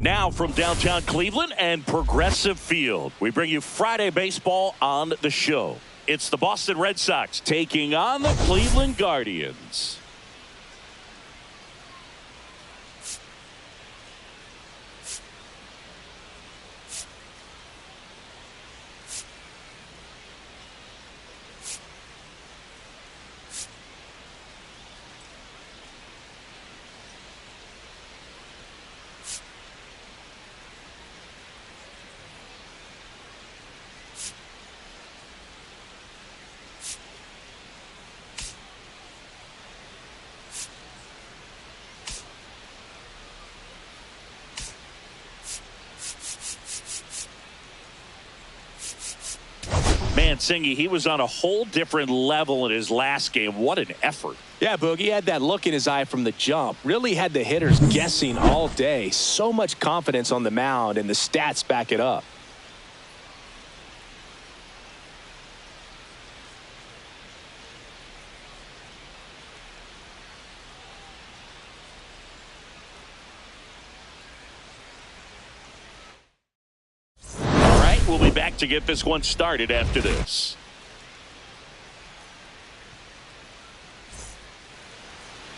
Now from downtown Cleveland and Progressive Field, we bring you Friday baseball on the show. It's the Boston Red Sox taking on the Cleveland Guardians. Man, Singy, he was on a whole different level in his last game. What an effort. Yeah, Boog, he had that look in his eye from the jump. Really had the hitters guessing all day. So much confidence on the mound, and the stats back it up. We'll be back to get this one started after this.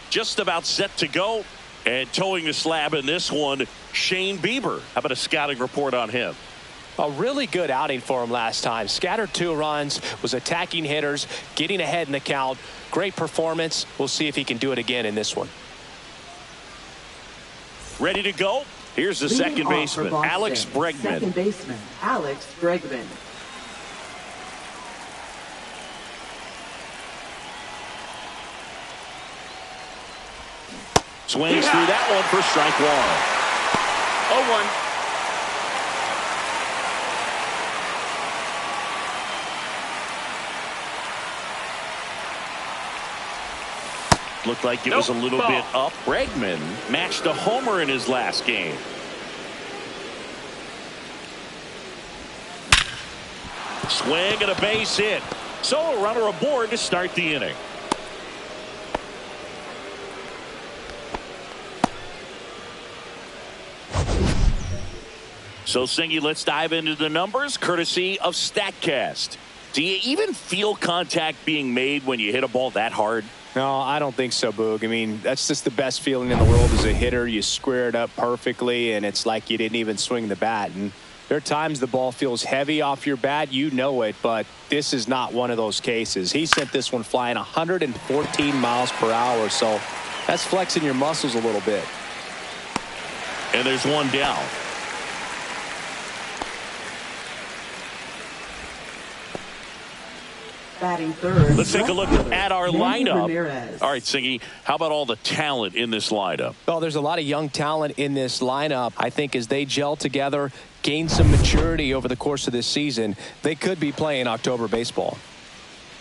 Just about set to go, and towing the slab in this one, Shane Bieber. How about a scouting report on him? A really good outing for him last time. Scattered 2 runs, was attacking hitters, getting ahead in the count. Great performance. We'll see if he can do it again in this one. Ready to go? Here's the second baseman, Alex Bregman. Second baseman, Alex Bregman. Swings through that one for strike 1. 0-1. Looked like it was a little bit up. Bregman matched a homer in his last game. Swing and a base hit. So a runner aboard to start the inning. So, Singy, let's dive into the numbers courtesy of StatCast. Do you even feel contact being made when you hit a ball that hard? No, I don't think so, Boog. I mean, that's just the best feeling in the world as a hitter. You square it up perfectly, and it's like you didn't even swing the bat. And there are times the ball feels heavy off your bat. You know it, but this is not one of those cases. He sent this one flying 114 miles per hour, so that's flexing your muscles a little bit. And there's one down. Batting third. Let's take a look at our lineup. Ramirez. All right, Singy, how about all the talent in this lineup? Well, there's a lot of young talent in this lineup. I think as they gel together, gain some maturity over the course of this season, they could be playing October baseball.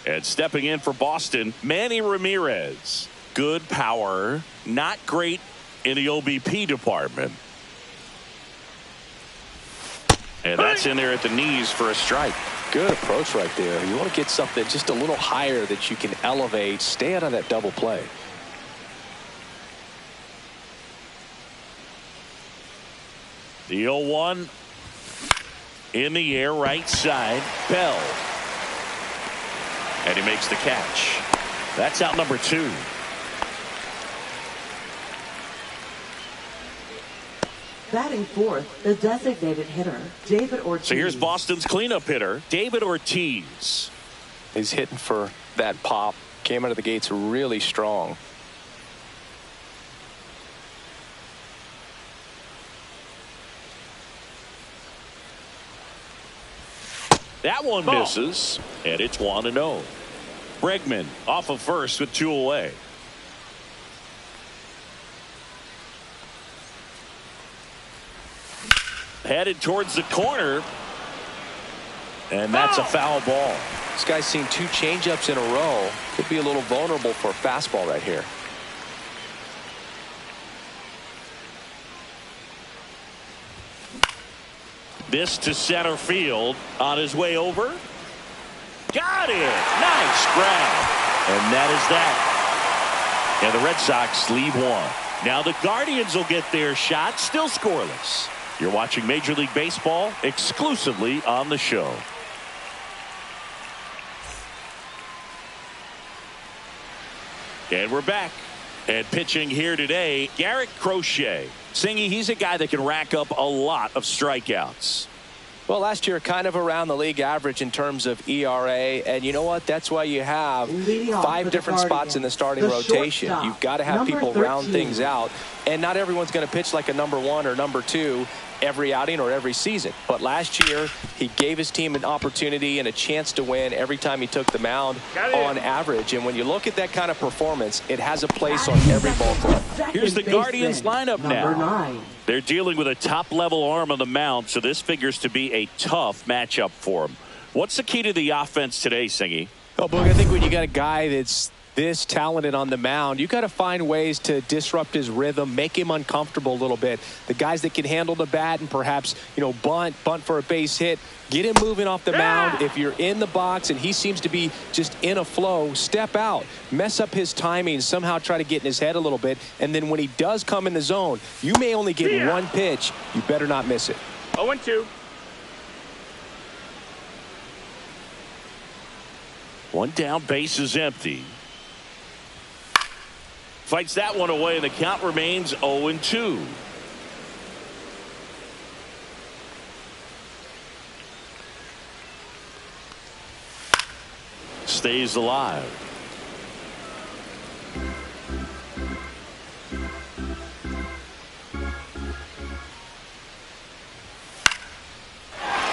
And stepping in for Boston, Manny Ramirez. Good power, not great in the OBP department. And that's in there at the knees for a strike. Good approach right there. You want to get something just a little higher that you can elevate. Stay out of that double play. The 0-1 in the air, right side. Bell. And he makes the catch. That's out number 2. Batting fourth, the designated hitter, David Ortiz. So here's Boston's cleanup hitter, David Ortiz. He's hitting for that pop. Came out of the gates really strong. That one misses, and it's 1-0. Bregman off of first with 2 away. Headed towards the corner, and that's a foul ball. This guy's seen 2 changeups in a row. Could be a little vulnerable for a fastball right here. This to center field on his way over. Got it. Nice grab. And that is that. And the Red Sox lead 1. Now the Guardians will get their shot, still scoreless. You're watching Major League Baseball exclusively on the show. And we're back. And pitching here today, Garrett Crochet. Singy, he's a guy that can rack up a lot of strikeouts. Well, last year, kind of around the league average in terms of ERA. And you know what? That's why you have 5 different spots in the starting rotation. You've got to have people round things out. And not everyone's going to pitch like a number 1 or number 2 every outing or every season. But last year, he gave his team an opportunity and a chance to win every time he took the mound on average. And when you look at that kind of performance, it has a place on every ball club. Here's the Guardians lineup now. They're dealing with a top-level arm on the mound, so this figures to be a tough matchup for him. What's the key to the offense today, Singy? Oh, Boog, I think when you got a guy that's this talented on the mound, you got to find ways to disrupt his rhythm, make him uncomfortable a little bit. The guys that can handle the bat and perhaps, bunt for a base hit, get him moving off the mound. If you're in the box and he seems to be just in a flow, step out, mess up his timing, somehow try to get in his head a little bit. And then when he does come in the zone, you may only get one pitch. You better not miss it. 0-2. 1 down, base is empty. Fights that one away, and the count remains 0-2. Stays alive.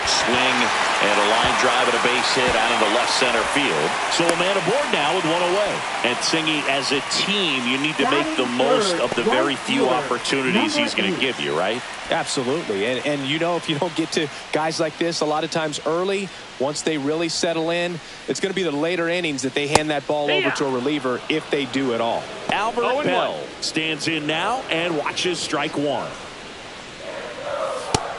Swing and a line drive and a base hit out into left center field. So a man aboard now with 1 away. And Singy, as a team, you need to make the most of the very few opportunities he's going to give you, right? Absolutely. And if you don't get to guys like this a lot of times early, once they really settle in, it's going to be the later innings that they hand that ball over to a reliever, if they do at all. Albert Bell stands in now and watches strike 1.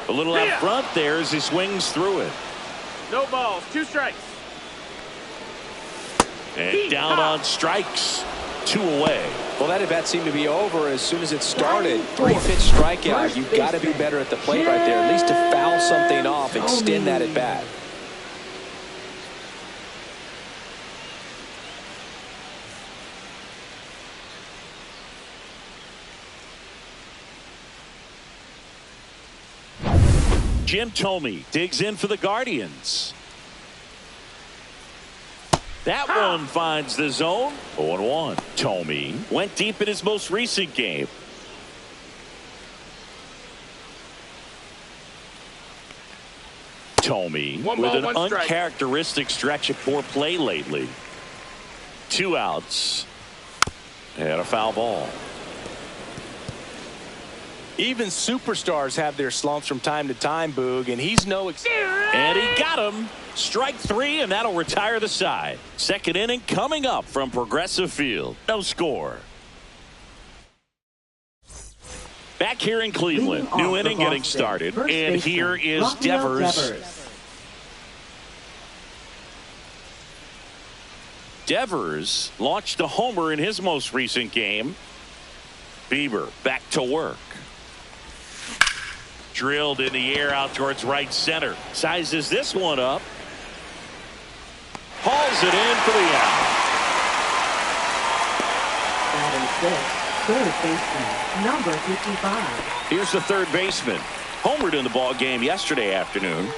A little out front there as he swings through it. No balls, 2 strikes. And down on strikes, 2 away. Well, that at bat seemed to be over as soon as it started. 3-pitch strikeout. You've got to be better at the plate right there, at least to foul something off, extend that at bat. Jim Thome digs in for the Guardians. That one finds the zone. 0-1. Thome went deep in his most recent game. Thome with an uncharacteristic stretch of poor play lately. 2 outs and a foul ball. Even superstars have their slumps from time to time, Boog, and he's no exception. And he got him. Strike 3, and that'll retire the side. Second inning coming up from Progressive Field. No score. Back here in Cleveland. New inning getting started. And here is Devers. Devers launched a homer in his most recent game. Bieber back to work. Drilled in the air out towards right center. Sizes this one up. Hauls it in for the out. Batting 6th, third baseman, number 55. Here's the third baseman. Homered in the ball game yesterday afternoon.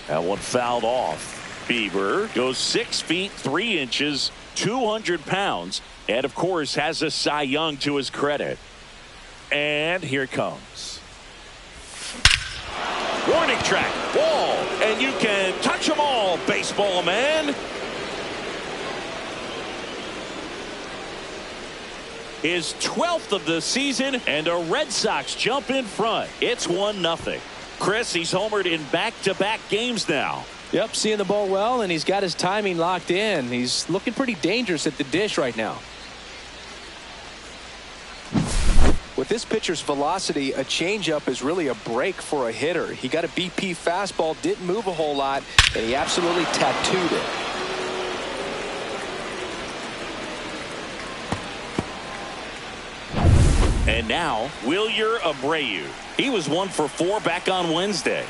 That one fouled off. Bieber goes 6 feet 3 inches, 200 pounds, and of course has a Cy Young to his credit. And here it comes. Warning track, wall, and you can touch them all, baseball man. His 12th of the season, and the Red Sox jump in front. It's 1-0. Chris, he's homered in back-to-back games now. Yep, seeing the ball well, and he's got his timing locked in. He's looking pretty dangerous at the dish right now. With this pitcher's velocity, a changeup is really a break for a hitter. He got a BP fastball, didn't move a whole lot, and he absolutely tattooed it. And now, Wilyer Abreu. He was 1 for 4 back on Wednesday.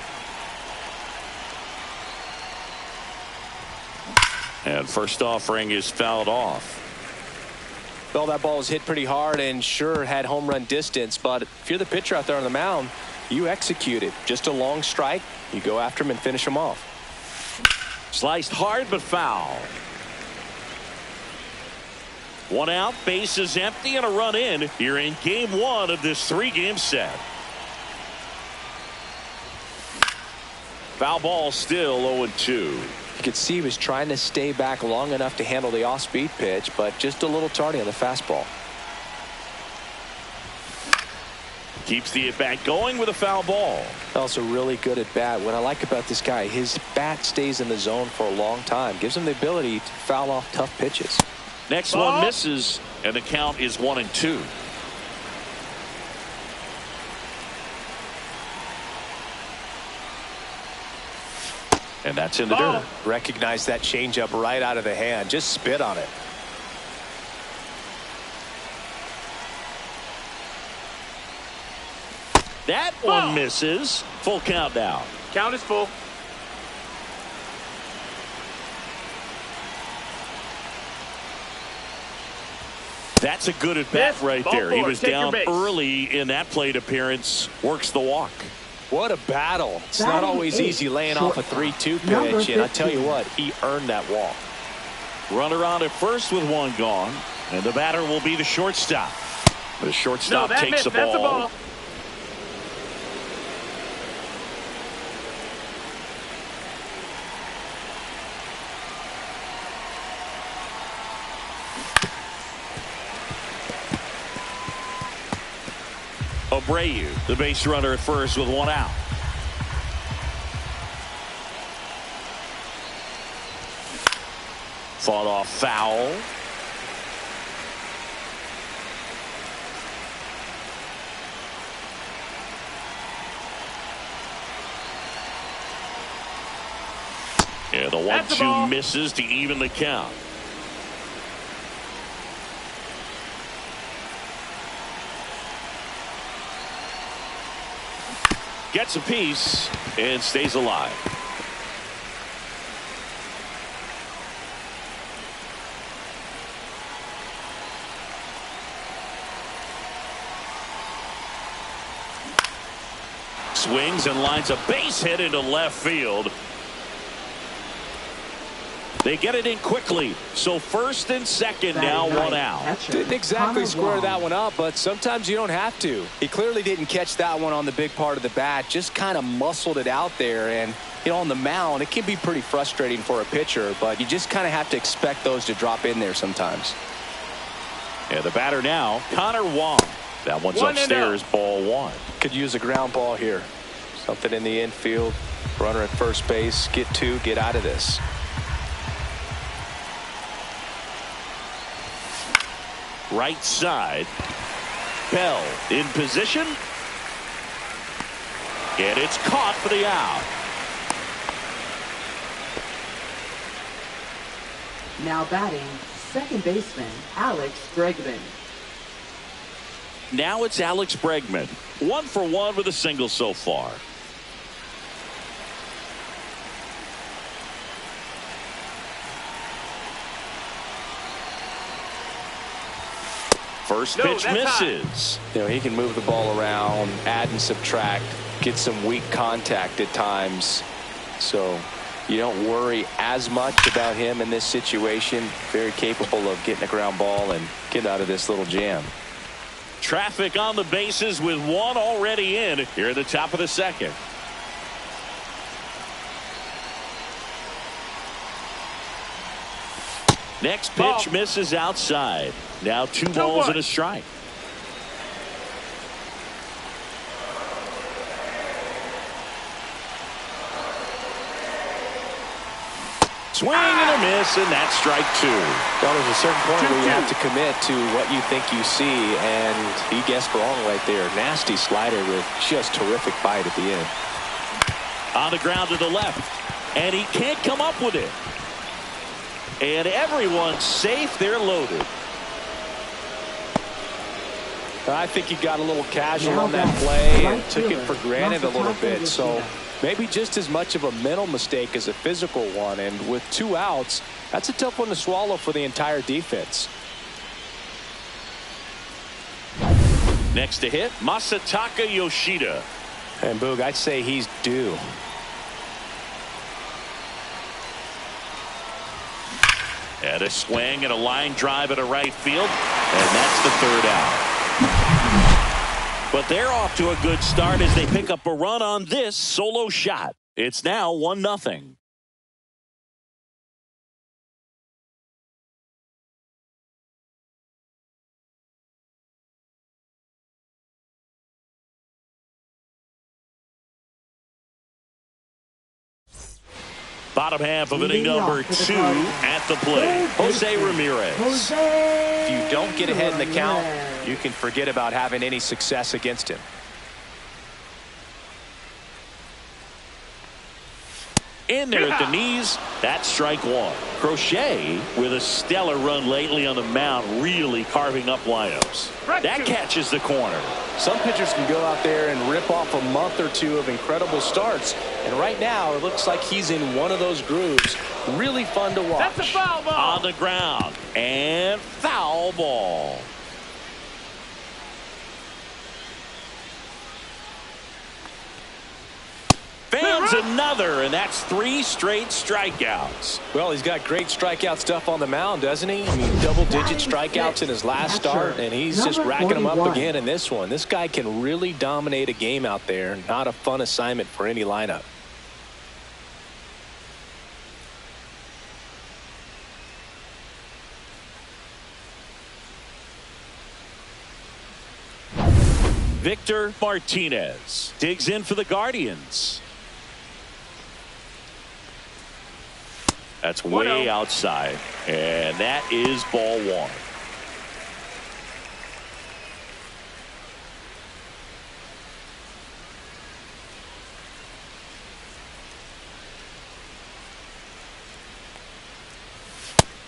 And first offering is fouled off. Well, that ball was hit pretty hard and sure had home run distance, but if you're the pitcher out there on the mound, you execute it. Just a long strike, you go after him and finish him off. Sliced hard but foul. 1 out, base is empty, and a run in here in game 1 of this 3-game set. Foul ball, still 0-2. You could see he was trying to stay back long enough to handle the off-speed pitch, but just a little tardy on the fastball. Keeps the at-bat going with a foul ball. Also really good at bat. What I like about this guy, his bat stays in the zone for a long time. Gives him the ability to foul off tough pitches. Next one misses, and the count is 1-2. And that's in the dirt. Recognize that changeup right out of the hand. Just spit on it. That one misses. Full count now. Count is full. That's a good at bat right there. He was down base. early in that plate appearance. Works the walk. What a battle. It's not always easy laying off a 3-2 pitch, and I tell you what, he earned that walk. Runner on at first with 1 gone, and the batter will be the shortstop. The shortstop takes the ball. That's a ball. Abreu, the base runner at first with 1 out. Fought off foul. Yeah, the 1-2 misses to even the count. Gets a piece and stays alive. Swings and lines a base hit into left field. They get it in quickly. So first and second now, 1 out. Didn't exactly square that one up, but sometimes you don't have to. He clearly didn't catch that one on the big part of the bat. Just kind of muscled it out there. And, you know, on the mound, it can be pretty frustrating for a pitcher, but you just kind of have to expect those to drop in there sometimes. Yeah, the batter now, Connor Wong. That one's upstairs, ball 1. Could use a ground ball here. Something in the infield. Runner at first base. Get 2, get out of this. Right side. Bell in position. And it's caught for the out. Now batting, second baseman Alex Bregman. Now it's Alex Bregman. 1 for 1 with a single so far. First pitch misses. You know, he can move the ball around, add and subtract, get some weak contact at times. So you don't worry as much about him in this situation. Very capable of getting a ground ball and get out of this little jam. Traffic on the bases with 1 already in here at the top of the second. Next pitch misses outside. Now 2 balls and a strike. Swing and a miss, and that's strike two. Well, there's a certain point where you have to commit to what you think you see, and he guessed wrong right there. Nasty slider with just terrific bite at the end. On the ground to the left, and he can't come up with it. And everyone's safe. They're loaded. I think he got a little casual on that play and took it for granted a little bit. So maybe just as much of a mental mistake as a physical one. And with 2 outs, that's a tough one to swallow for the entire defense. Next to hit, Masataka Yoshida. And Boog, I'd say he's due. And a swing and a line drive at a right field. And that's the 3rd out. But they're off to a good start as they pick up a run on this solo shot. It's now 1-0. Bottom half of inning number 2 at the plate. Jose Ramirez. If you don't get ahead in the count, you can forget about having any success against him. In there at the knees, that's strike one. Crochet with a stellar run lately on the mound, really carving up lineups. That catches the corner. Some pitchers can go out there and rip off a month or 2 of incredible starts. And right now, it looks like he's in one of those grooves. Really fun to watch. That's a foul ball. On the ground. And foul ball. Fans another, and that's 3 straight strikeouts. Well, he's got great strikeout stuff on the mound, doesn't he? I mean, double-digit strikeouts in his last start, and he's just racking them up again in this one. This guy can really dominate a game out there. Not a fun assignment for any lineup. Victor Martinez digs in for the Guardians. That's way outside, and that is ball 1.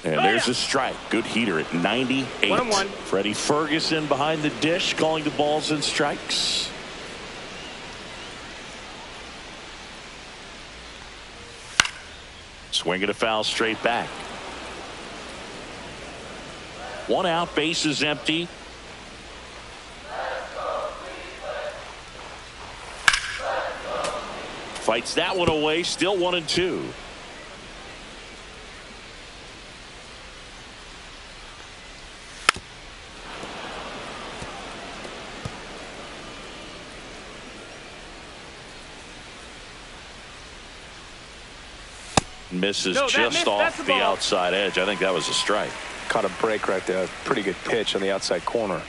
And there's a strike. Good heater at 98. 1-1. Freddie Ferguson behind the dish calling the balls and strikes. Swing and a foul straight back. 1 out, base is empty. Fights that one away, still 1-2. Misses just off the outside edge. I think that was a strike. Caught a break right there. Pretty good pitch on the outside corner.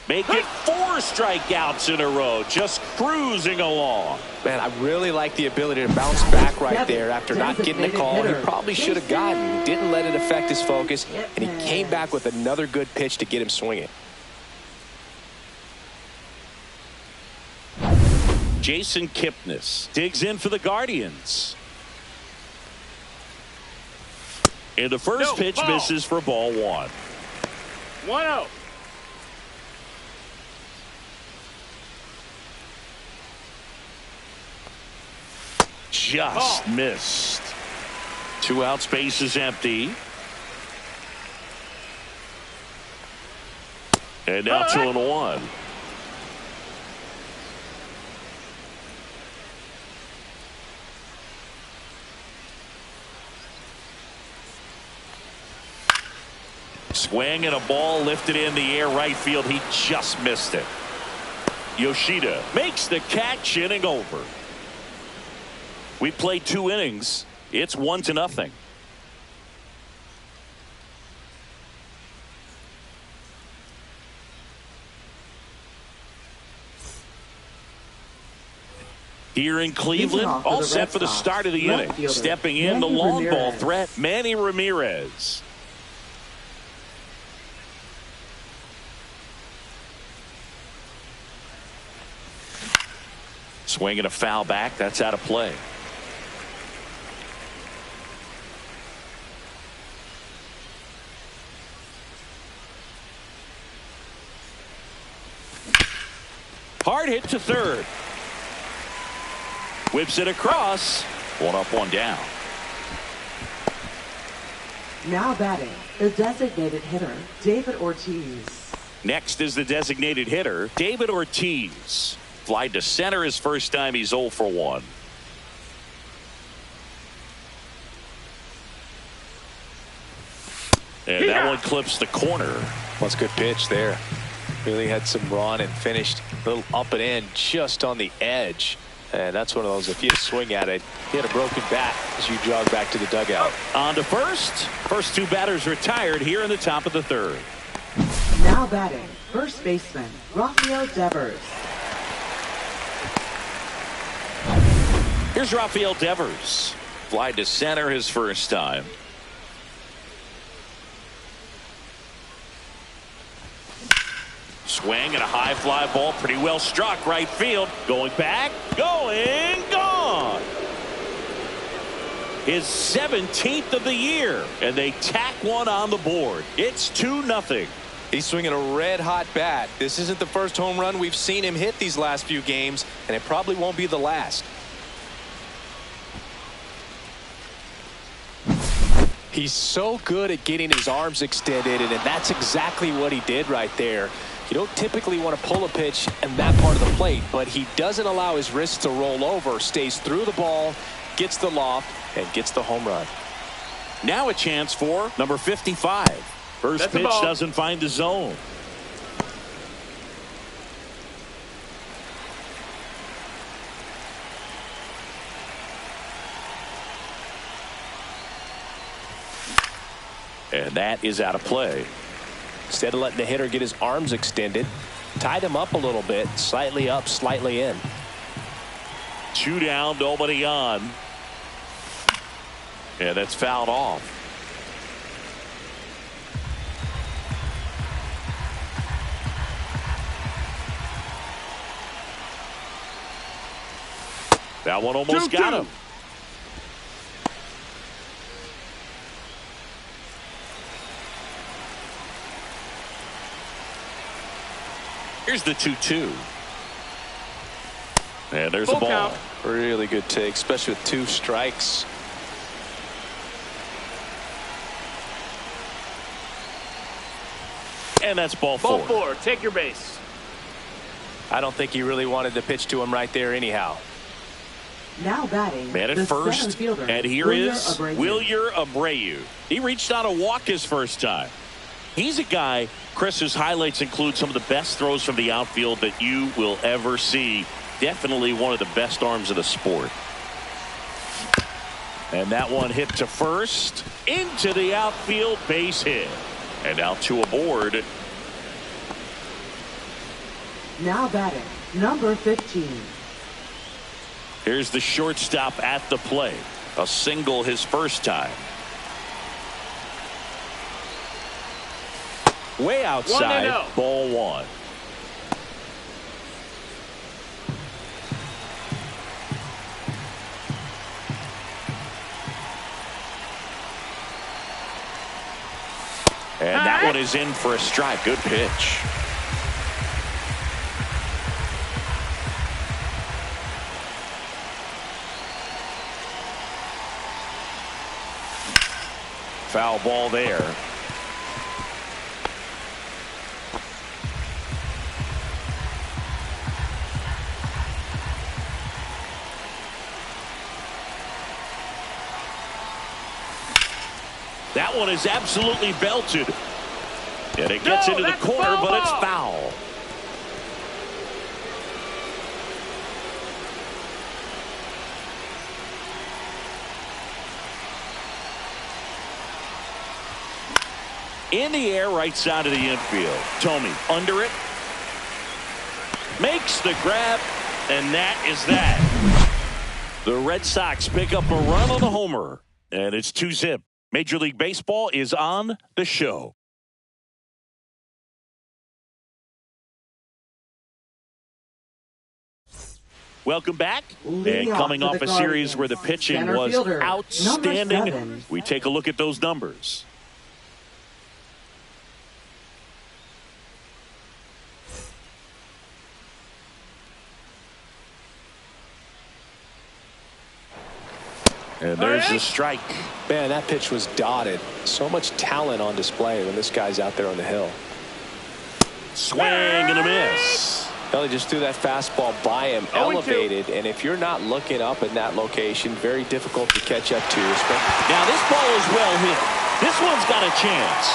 Make it 4 strikeouts in a row. Just cruising along. Man, I really like the ability to bounce back right there after not getting a call he probably should have gotten. Didn't let it affect his focus, and he came back with another good pitch to get him swinging. Jason Kipnis digs in for the Guardians. And the first pitch misses for ball 1. 1-0. Just missed. 2 outs, base is empty. And now 2-1. Swing and a ball lifted in the air right field. He just missed it. Yoshida makes the catch, inning over. We played 2 innings. It's 1-0. Here in Cleveland, all set for the start of the inning. Stepping in, the long ball threat, Manny Ramirez. Swinging a foul back. That's out of play. Hard hit to third. Whips it across. One up, one down. Now batting, the designated hitter, David Ortiz. Next is the designated hitter, David Ortiz. Fly to center his first time. He's 0 for 1. And that one clips the corner. That's a good pitch there. Really had some run and finished a little up and in just on the edge. And that's one of those, if you swing at it, hit a broken bat as you jog back to the dugout. On to first. First two batters retired here in the top of the third. Now batting, first baseman, Rafael Devers. Here's Rafael Devers. Fly to center his first time. Swing and a high fly ball, pretty well struck right field. Going back, going, gone. His 17th of the year, and they tack one on the board. It's 2-0. He's swinging a red hot bat. This isn't the first home run we've seen him hit these last few games, and it probably won't be the last. He's so good at getting his arms extended, and that's exactly what he did right there. You don't typically want to pull a pitch in that part of the plate, but he doesn't allow his wrists to roll over, stays through the ball, gets the loft, and gets the home run. Now a chance for number 55. First pitch doesn't find the zone. And that is out of play. Instead of letting the hitter get his arms extended, tied him up a little bit, slightly up, slightly in. 2 down, nobody on. And that's fouled off. That one almost got him. Here's the 2-2. And there's a ball. Count. Really good take, especially with 2 strikes. And that's ball 4. Ball 4. Take your base. I don't think he really wanted to pitch to him right there anyhow. Now batting, man at first, and here is Wilyer Abreu. He reached on a walk his first time. He's a guy, Chris, whose highlights include some of the best throws from the outfield that you will ever see. Definitely one of the best arms of the sport. And that one hit to first, into the outfield, base hit. And now 2 aboard. Now batting, number 15. Here's the shortstop at the plate. A single his first time. Way outside, ball 1. And that one is in for a strike. Good pitch. Foul ball there. That one is absolutely belted. And it gets into the corner, but it's foul. In the air, right side of the infield. Tomey under it. Makes the grab, and that is that. The Red Sox pick up a run on the homer, and it's 2-zip. Major League Baseball is on the show. Welcome back. And coming off a series where the pitching was outstanding, we take a look at those numbers. And there's the strike. Man, that pitch was dotted. So much talent on display when this guy's out there on the hill. Swing and a miss. He just threw that fastball by him, elevated, and if you're not looking up in that location, very difficult to catch up to. Now this ball is well hit. This one's got a chance.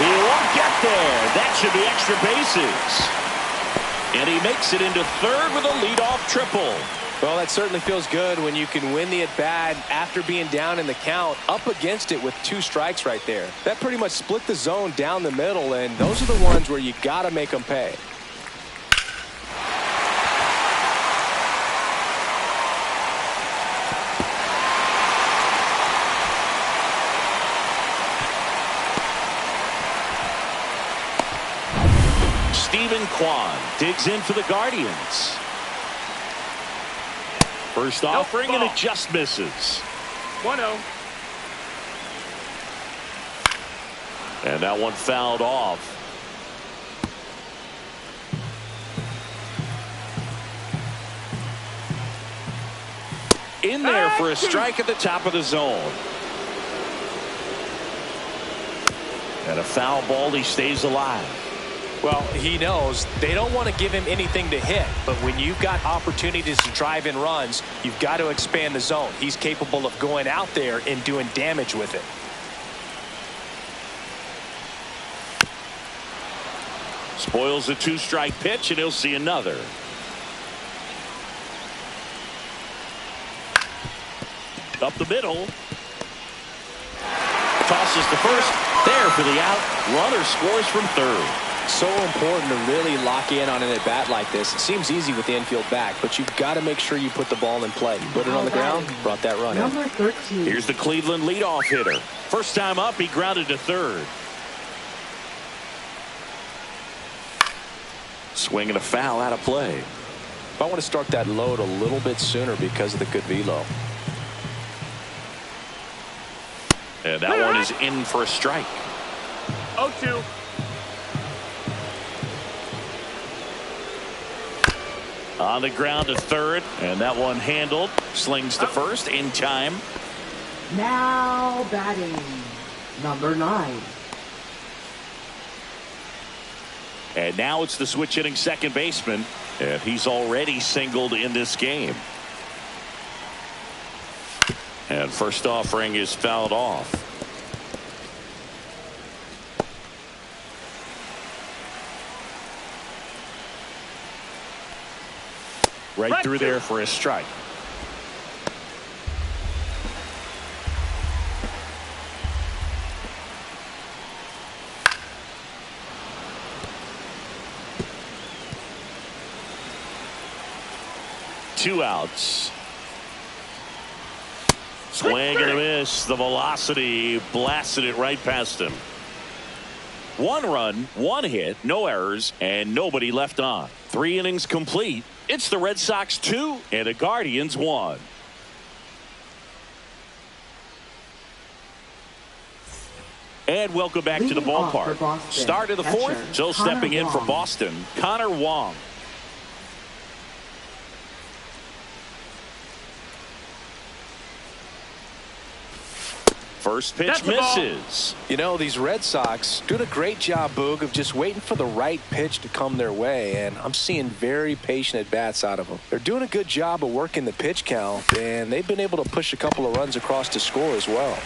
He won't get there. That should be extra bases. And he makes it into third with a leadoff triple. Well, that certainly feels good when you can win the at-bat after being down in the count, up against it with 2 strikes right there. That pretty much split the zone down the middle, and those are the ones where you got to make them pay. Stephen Kwan digs in for the Guardians. First offering, and it just misses. 1-0. And that one fouled off. In there for a strike at the top of the zone. And a foul ball, he stays alive. Well, he knows they don't want to give him anything to hit, but when you've got opportunities to drive in runs, you've got to expand the zone. He's capable of going out there and doing damage with it. Spoils a 2-strike pitch, and he'll see another. Up the middle. Tosses to first. There for the out. Runner scores from third. So important to really lock in on an at-bat like this. It seems easy with the infield back, but you've got to make sure you put the ball in play. Put it on the ground, brought that run in. Number 13. Here's the Cleveland leadoff hitter. First time up, he grounded to third. Swing and a foul out of play. I want to start that load a little bit sooner because of the good velo. And that one is in for a strike. 0-2. On the ground to third, and that one handled. Slings to first in time. Now batting, number 9. And now it's the switch hitting second baseman, and he's already singled in this game. And first offering is fouled off. Right through there for a strike. Two outs. Swing and a miss. The velocity blasted it right past him. 1 run, 1 hit, no errors, and nobody left on. 3 innings complete. It's the Red Sox 2 and the Guardians 1. And welcome back to the ballpark. Start of the 4th. So stepping in for Boston, Connor Wong. First pitch misses. You know, these Red Sox doing a great job, Boog, of just waiting for the right pitch to come their way, and I'm seeing very patient at-bats out of them. They're doing a good job of working the pitch count, and they've been able to push a couple of runs across to score as well.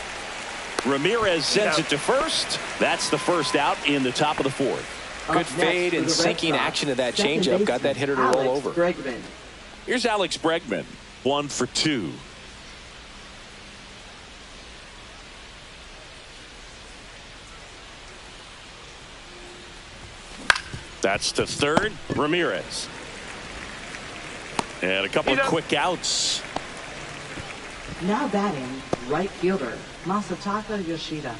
Ramirez sends it to first. That's the first out in the top of the 4th. Good fade and sinking action of that changeup got that hitter to roll over. Bregman. Here's Alex Bregman, 1 for 2. That's to third. Ramirez. And a couple of quick outs. Now batting, right fielder, Masataka Yoshida.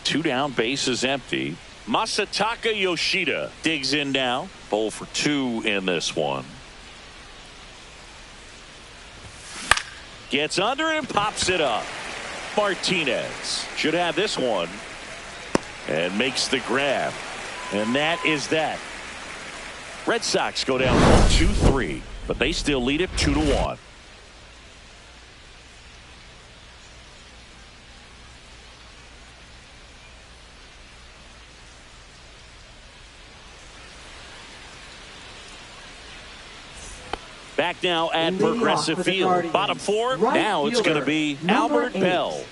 2 down, bases empty. Masataka Yoshida digs in now. 0 for 2 in this one. Gets under and pops it up. Martinez should have this one. And makes the grab. And that is that. Red Sox go down 1-2-3, but they still lead it 2-1. Back now at Progressive Field. Bottom 4. Right now it's going to be Albert 8. Bell.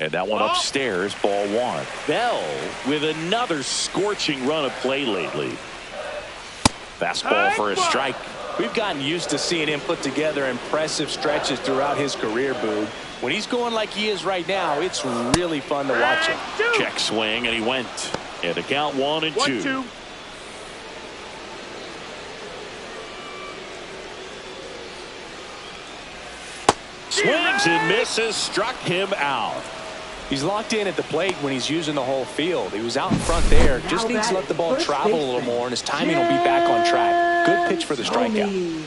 And that one upstairs, ball 1. Bell with another scorching run of play lately. Fastball for a strike. We've gotten used to seeing him put together impressive stretches throughout his career, Boog. When he's going like he is right now, it's really fun to watch him. Check swing, and he went. And the count 1-2. 1-2. Swings and misses, struck him out. He's locked in at the plate when he's using the whole field. He was out in front there. Just needs to let the ball travel a little more, and his timing will be back on track. Good pitch for the strikeout.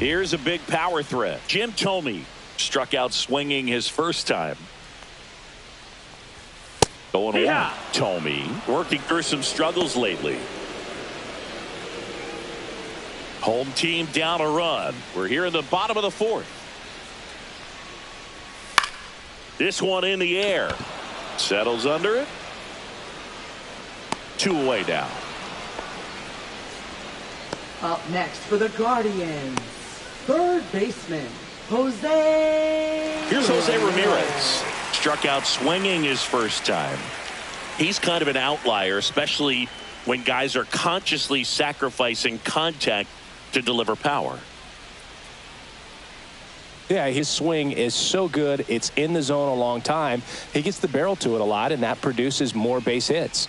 Here's a big power threat. Jim Thome struck out swinging his first time. Going on. Thome working through some struggles lately. Home team down a run. We're here in the bottom of the 4th. This one in the air. Settles under it. 2 away now. Up next for the Guardians, third baseman, Jose. Here's Jose Ramirez. Struck out swinging his first time. He's kind of an outlier, especially when guys are consciously sacrificing contact to deliver power. Yeah, his swing is so good. It's in the zone a long time. He gets the barrel to it a lot, and that produces more base hits.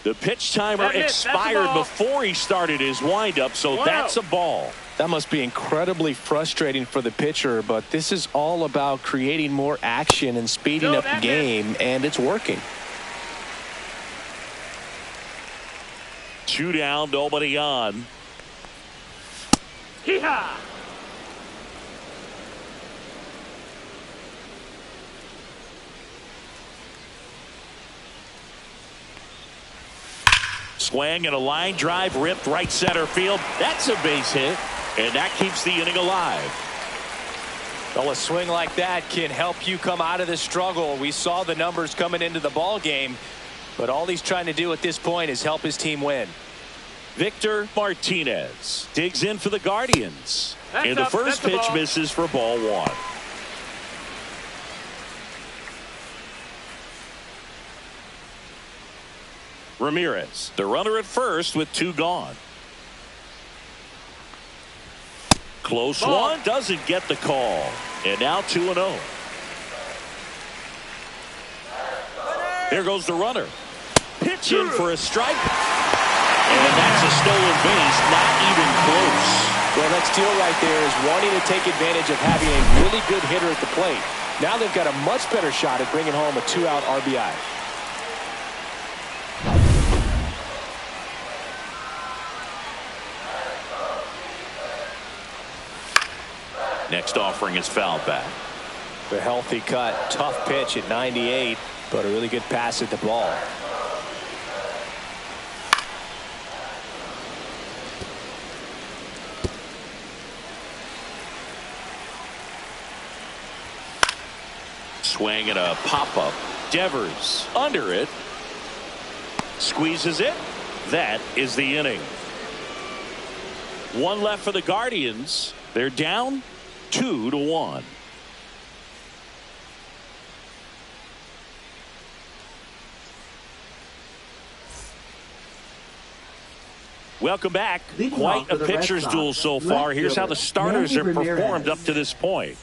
The pitch timer expired before he started his windup, so that's a ball. That must be incredibly frustrating for the pitcher, but this is all about creating more action and speeding up the game, and it's working. 2 down, nobody on. Hee-haw! Swing and a line drive ripped right center field. That's a base hit, and that keeps the inning alive. Well, a swing like that can help you come out of the struggle. We saw the numbers coming into the ball game, but all he's trying to do at this point is help his team win. Victor Martinez digs in for the Guardians. And the first pitch misses for ball 1. Ramirez, the runner at first with 2 gone. Close one, doesn't get the call. And now 2-0. Here goes the runner. Pitch in for a strike. And that's a stolen base, not even close. Well, that steal right there is wanting to take advantage of having a really good hitter at the plate. Now they've got a much better shot at bringing home a 2-out RBI. Next offering is fouled back. The healthy cut, tough pitch at 98, but a really good pass at the ball. Swing and a pop-up. Devers under it. Squeezes it. That is the inning. 1 left for the Guardians. They're down 2-1. Welcome back. Quite a pitcher's duel so far. Here's how the starters have performed up to this point.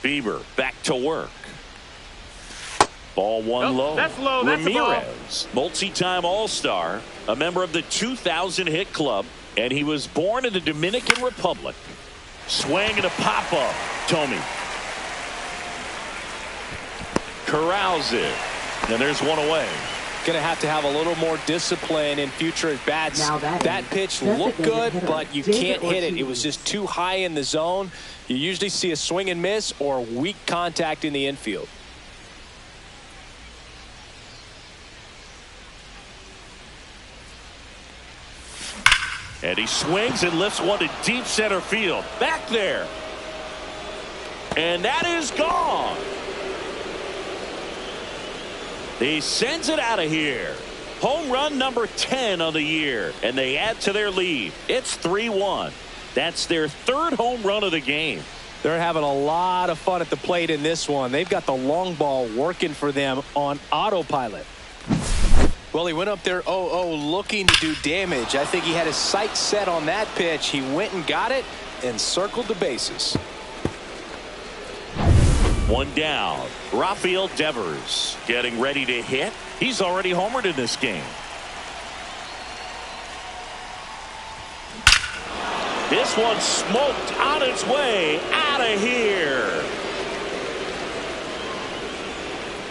Bieber back to work. Ball one low. That's low. That's Ramirez, multi-time All-Star, a member of the 2000 hit club, and he was born in the Dominican Republic. Swing and a pop-up. Tomey corrals it, and there's one away. Going to have a little more discipline in future at bats. That pitch looked good, but you can't hit it. It was just too high in the zone. You usually see a swing and miss or weak contact in the infield. And he swings and lifts one to deep center field. Back there. And that is gone. He sends it out of here. Home run number 10 on the year, and they add to their lead. It's 3-1. That's their third home run of the game. They're having a lot of fun at the plate in this one. They've got the long ball working for them on autopilot. Well, he went up there 0-0 looking to do damage. I think he had his sights set on that pitch. He went and got it and circled the bases. One down. Rafael Devers getting ready to hit. He's already homered in this game. This one smoked on its way out of here.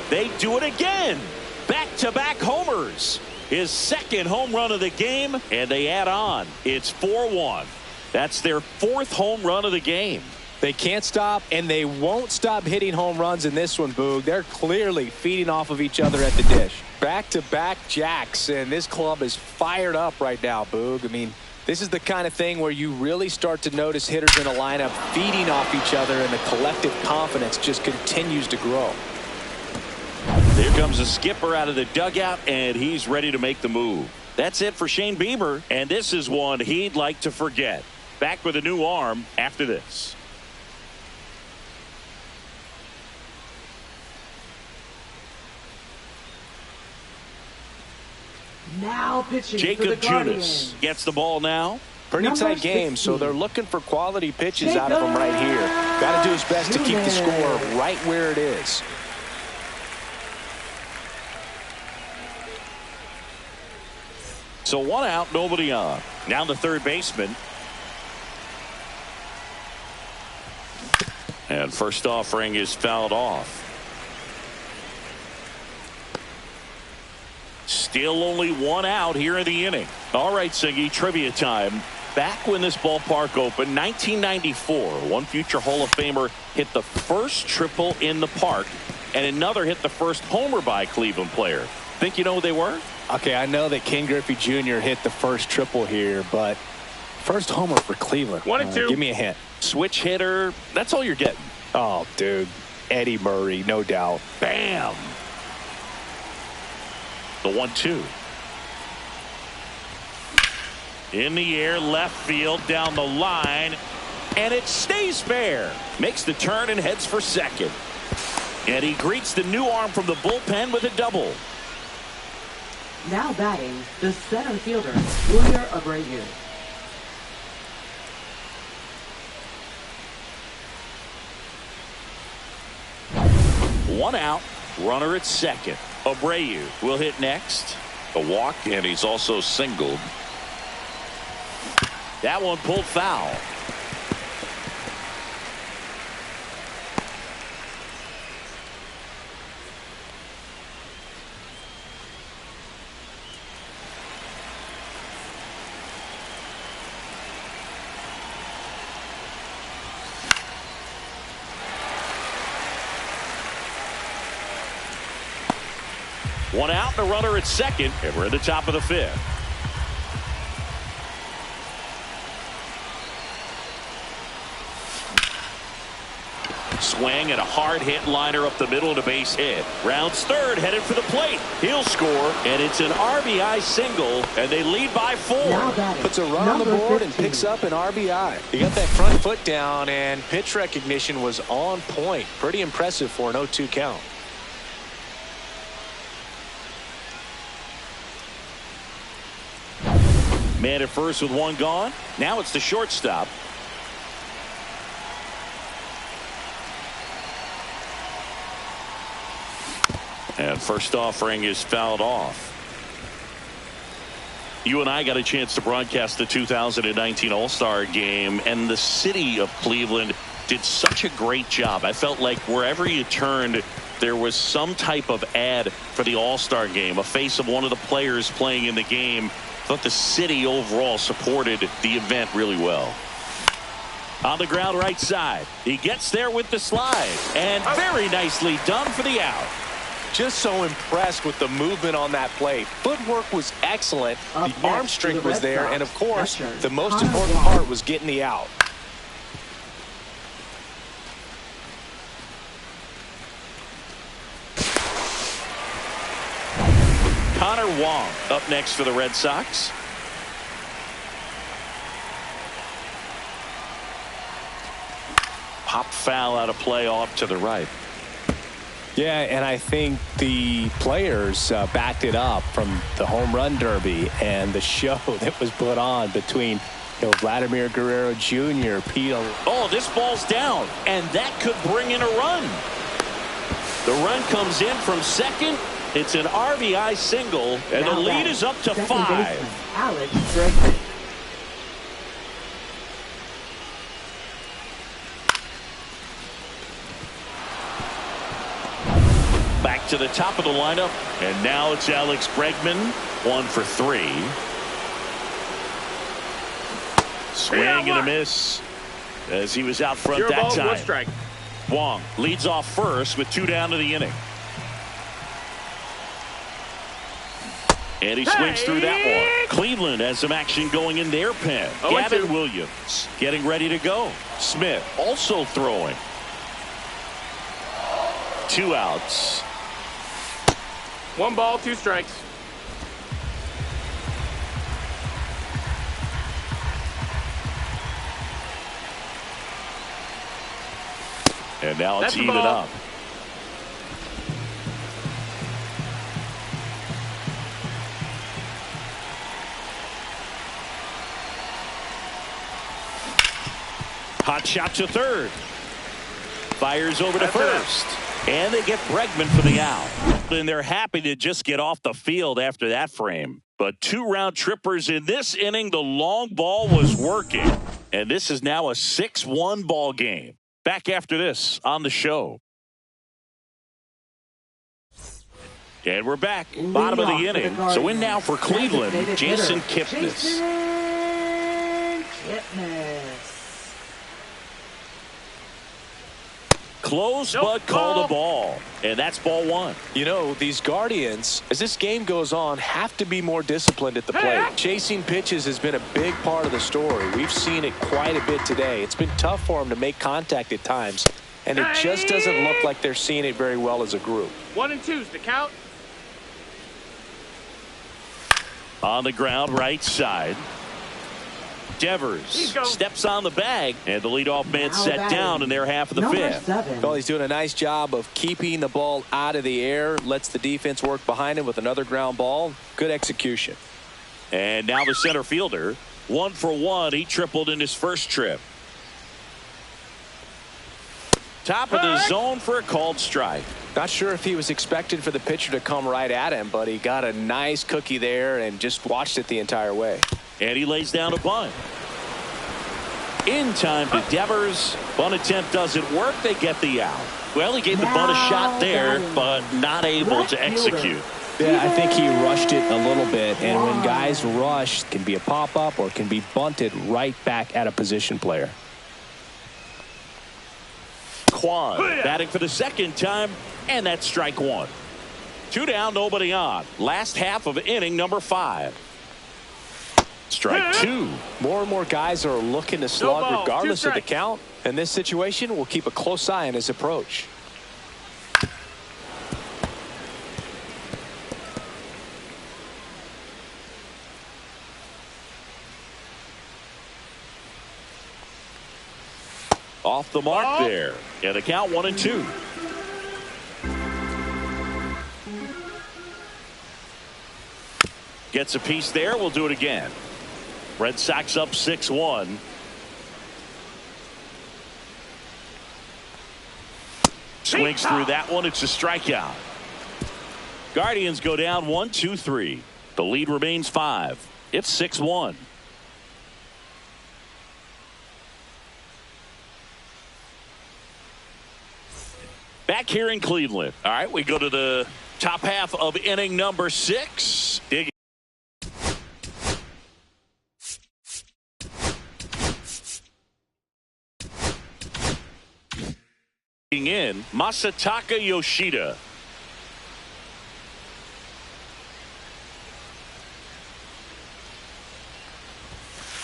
They do it again. Back-to-back homers. His second home run of the game, and they add on. It's 4-1. That's their fourth home run of the game. They can't stop, and they won't stop hitting home runs in this one, Boog. They're clearly feeding off of each other at the dish. Back-to-back jacks, and this club is fired up right now, Boog. I mean, this is the kind of thing where you really start to notice hitters in a lineup feeding off each other, and the collective confidence just continues to grow. There comes a skipper out of the dugout, and he's ready to make the move. That's it for Shane Bieber, and this is one he'd like to forget. Back with a new arm after this. Now pitching Jacob for the Junis gets the ball now. Pretty tight game, so they're looking for quality pitches out of him right here. Got to do his best to keep the score right where it is. So one out, nobody on. Now the third baseman. And first offering is fouled off. Still only one out here in the inning. All right, Singy, trivia time. Back when this ballpark opened, 1994, one future Hall of Famer hit the first triple in the park, and another hit the first homer by a Cleveland player. Think you know who they were? Okay, I know that Ken Griffey Jr. hit the first triple here, but first homer for Cleveland. 1-2. Give me a hint. Switch hitter. That's all you're getting. Oh, dude. Eddie Murray, no doubt. Bam. The 1-2. In the air, left field, down the line, and it stays fair. Makes the turn and heads for second. And he greets the new arm from the bullpen with a double. Now batting, the center fielder, Junior Abreu. One out, runner at second. Abreu will hit next. A walk, and he's also singled. That one pulled foul. One out and a runner at second, and we're at the top of the fifth. Swing and a hard hit liner up the middle and a base hit. Rounds third, headed for the plate. He'll score, and it's an RBI single, and they lead by 4. Puts a run on the board and picks up an RBI. He got that front foot down, and pitch recognition was on point. Pretty impressive for an 0-2 count. Man at first with one gone. Now it's the shortstop. And first offering is fouled off. You and I got a chance to broadcast the 2019 All-Star game, and the city of Cleveland did such a great job. I felt like wherever you turned, there was some type of ad for the All-Star game, a face of one of the players playing in the game. I thought the city overall supported the event really well. On the ground right side, he gets there with the slide, and very nicely done for the out. Just so impressed with the movement on that play. Footwork was excellent. The arm strength was there. And, of course, the most important part was getting the out. Connor Wong up next for the Red Sox. Pop foul out of play off to the right. Yeah, and I think the players backed it up from the home run derby and the show that was put on between Vladimir Guerrero Jr., Pete. Oh, this ball's down, and that could bring in a run. The run comes in from second. It's an RBI single, and the lead is up to 5. Alex Bregman. Back to the top of the lineup, and now it's Alex Bregman, 1 for 3. Swing and a miss as he was out front that time. 1 strike. Wong leads off first with 2 down to the inning. And he swings through that one. Cleveland has some action going in their pen. Gavin Williams getting ready to go. Smith also throwing. 2 outs. 1 ball, 2 strikes. And now it's even up. Hot shot to third. Fires over to first. And they get Bregman for the out. And they're happy to just get off the field after that frame. But 2 round trippers in this inning. The long ball was working. And this is now a 6-1 ball game. Back after this on the show. And we're back. Bottom of the inning. So in now for Cleveland, Jason Kipnis. Close, but called a ball. And that's ball 1. You know, these Guardians, as this game goes on, have to be more disciplined at the plate. Chasing pitches has been a big part of the story. We've seen it quite a bit today. It's been tough for them to make contact at times. And it just doesn't look like they're seeing it very well as a group. 1 and 2's the count. On the ground right side. Devers steps on the bag, and the leadoff man set down in their half of the 5th. Well, he's doing a nice job of keeping the ball out of the air, lets the defense work behind him with another ground ball. Good execution. And now the center fielder, 1 for 1. He tripled in his first trip. Top of the zone for a called strike. Not sure if he was expected for the pitcher to come right at him, but he got a nice cookie there and just watched it the entire way. And he lays down a bunt. In time to Devers. Bunt attempt doesn't work. They get the out. Well, he gave the bunt a shot there, but not able to execute. Yeah, I think he rushed it a little bit. And when guys rush, it can be a pop-up or it can be bunted right back at a position player. Quan batting for the second time, and that's strike 1. 2 down, nobody on. Last half of inning number 5. Strike 2. More and more guys are looking to slug regardless of the count. In this situation, we'll keep a close eye on his approach. Off the mark there. And the count 1 and 2. Gets a piece there. We'll do it again. Red Sox up 6-1. Swings through that one. It's a strikeout. Guardians go down 1-2-3. The lead remains 5. It's 6-1. Back here in Cleveland. All right, we go to the top half of inning number 6. Digging in, Masataka Yoshida.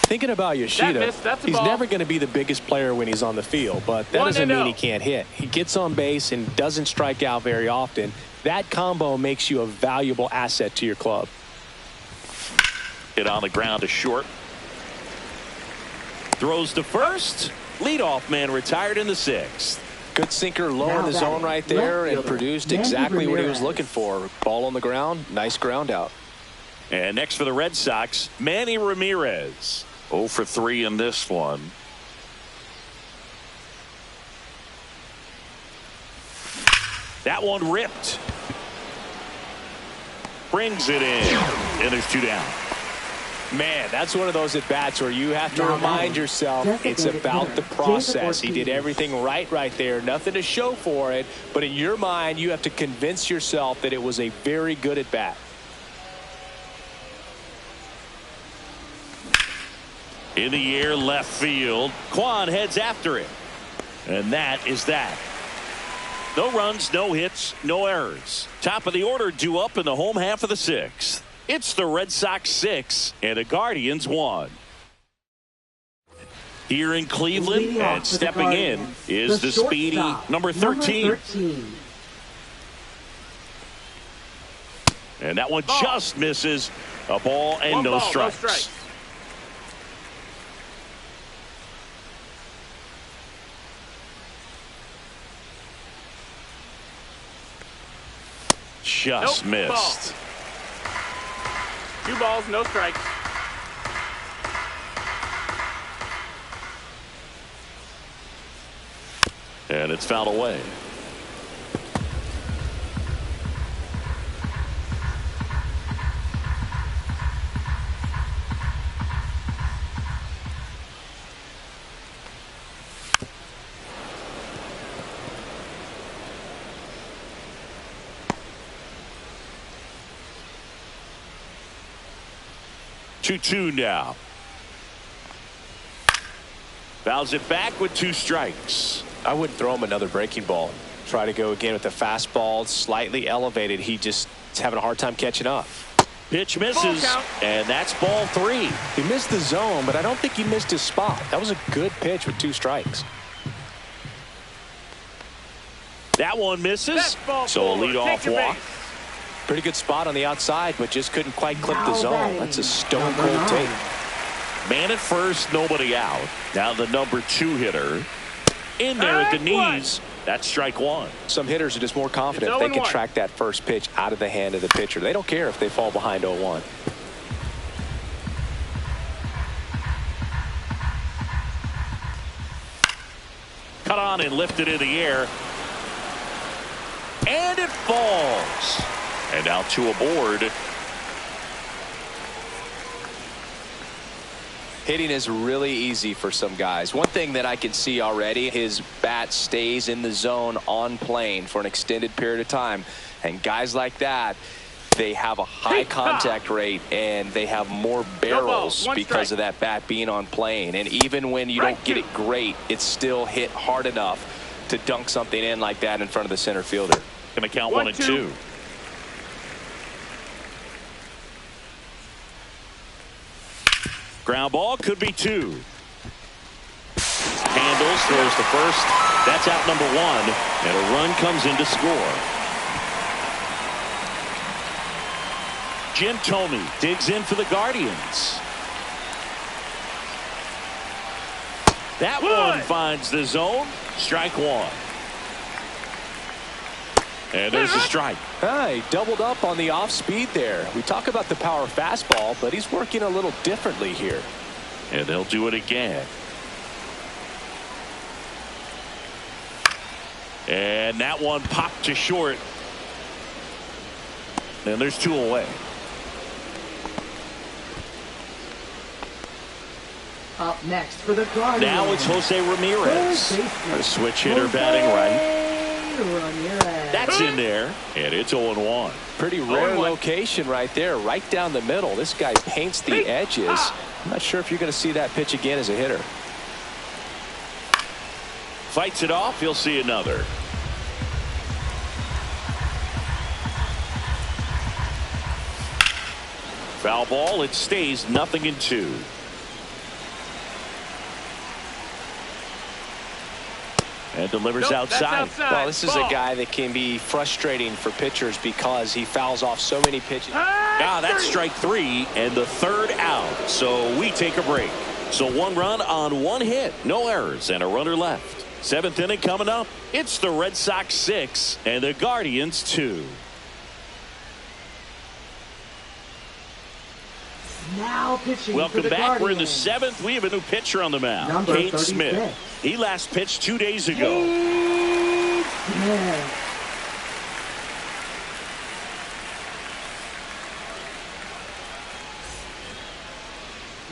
Thinking about Yoshida, he's never going to be the biggest player when he's on the field, but that doesn't mean he can't hit. He gets on base and doesn't strike out very often. That combo makes you a valuable asset to your club. Hit on the ground to short. Throws to first. Leadoff man retired in the 6th. Good sinker low in the zone right there and produced exactly what he was looking for. Ball on the ground, nice ground out. And next for the Red Sox, Manny Ramirez. 0 for 3 in this one. That one ripped. Brings it in. And there's 2 down. Man, that's one of those at-bats where you have to remind yourself it's about the process. He did everything right there. Nothing to show for it. But in your mind, you have to convince yourself that it was a very good at-bat. In the air, left field. Kwan heads after it. And that is that. No runs, no hits, no errors. Top of the order due up in the home half of the 6th. It's the Red Sox 6 and the Guardians 1. Here in Cleveland and stepping in is the speedy number 13. And that one just misses. A ball and no strikes. Just missed. 2 balls, no strikes. And it's fouled away. Two now. Fouls it back with 2 strikes. I wouldn't throw him another breaking ball. Try to go again with the fastball, slightly elevated. He just is having a hard time catching up. Pitch misses, and that's ball 3. He missed the zone, but I don't think he missed his spot. That was a good pitch with 2 strikes. That one misses, so a leadoff walk. Pretty good spot on the outside, but just couldn't quite clip the zone. That's a stone cold take. Man at first, nobody out. Now the number 2 hitter in there at the knees. That's strike 1. Some hitters are just more confident if they can track that first pitch out of the hand of the pitcher. They don't care if they fall behind 0-1. Cut on and lifted in the air. And it falls. And now 2 aboard. Hitting is really easy for some guys. One thing that I can see already, his bat stays in the zone on plane for an extended period of time. And guys like that, they have a high contact rate and they have more barrels because of that bat being on plane. And even when you don't get it great, it's still hit hard enough to dunk something in like that in front of the center fielder. Going to count 1 and 2. Ground ball, could be 2. Handles, throws to first. That's out number 1. And a run comes in to score. Jim Thome digs in for the Guardians. That one finds the zone. Strike 1. And there's a strike. He doubled up on the off speed there. We talk about the power fastball, but he's working a little differently here. And they'll do it again. And that one popped to short. And there's 2 away. Up next for the Guardians. Now it's Jose Ramirez. A switch hitter batting right. Ramirez. That's in there. And it's 0-1. Pretty rare location right there, right down the middle. This guy paints the edges. I'm not sure if you're going to see that pitch again as a hitter. Fights it off. He'll see another. Foul ball. It stays 0-2. And delivers outside. Well, this is a guy that can be frustrating for pitchers because he fouls off so many pitches. Now that's strike 3 and the 3rd out. So we take a break. So 1 run on 1 hit. No errors and a runner left. 7th inning coming up. It's the Red Sox 6 and the Guardians 2. Now pitching. Welcome for the back. Guardians. We're in the 7th. We have a new pitcher on the mound. Number Cade 36. Smith. He last pitched 2 days ago. Cade Smith.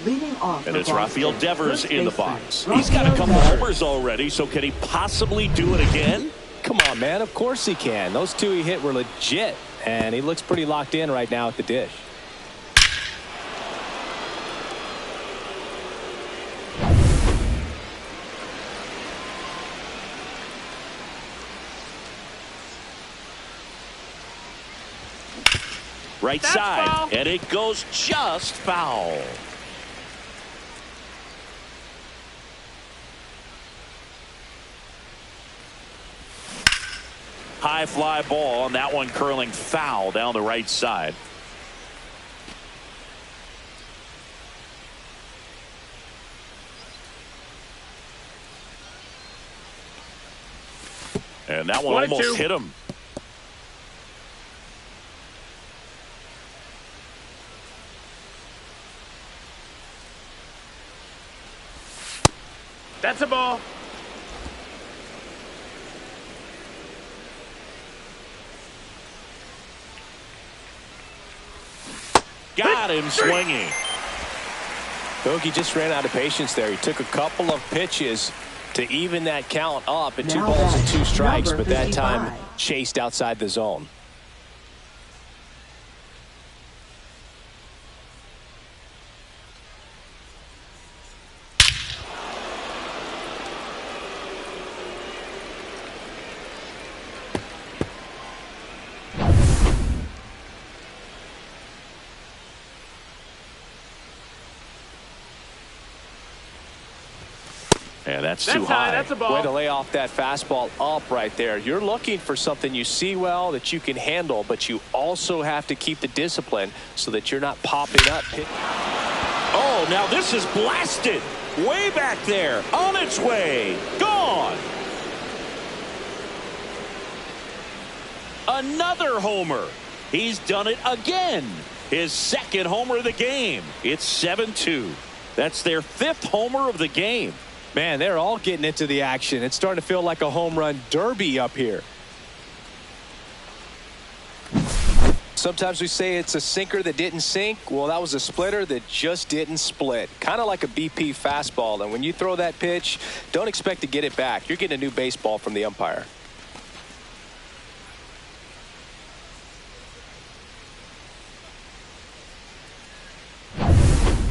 Leading off. And for it's Boston, Rafael Devers first in the baseman, box. He's got a couple Rafael homers already, so can he possibly do it again? Come on, man. Of course he can. Those 2 he hit were legit, and he looks pretty locked in right now at the dish. Right That's side, foul. and it goes just foul. High fly ball, and that one curling foul down the right side. And that one 1-2. almost hit him. That's a ball. Got him swinging. Bogey just ran out of patience there. He took a couple of pitches to even that count up at 2 Now balls and back, 2 strikes, number but that time 55. chased outside the zone. Yeah, that's That's too high. high. That's a ball. Way to lay off that fastball up right there. You're looking for something you see well that you can handle, but you also have to keep the discipline so that you're not popping up. Oh, now this is blasted. Way back there. On its way. Gone. Another homer. He's done it again. His 2nd homer of the game. It's 7-2. That's their 5th homer of the game. Man, they're all getting into the action. It's starting to feel like a home run derby up here. Sometimes we say it's a sinker that didn't sink. Well, that was a splitter that just didn't split. Kind of like a BP fastball. And when you throw that pitch, don't expect to get it back. You're getting a new baseball from the umpire.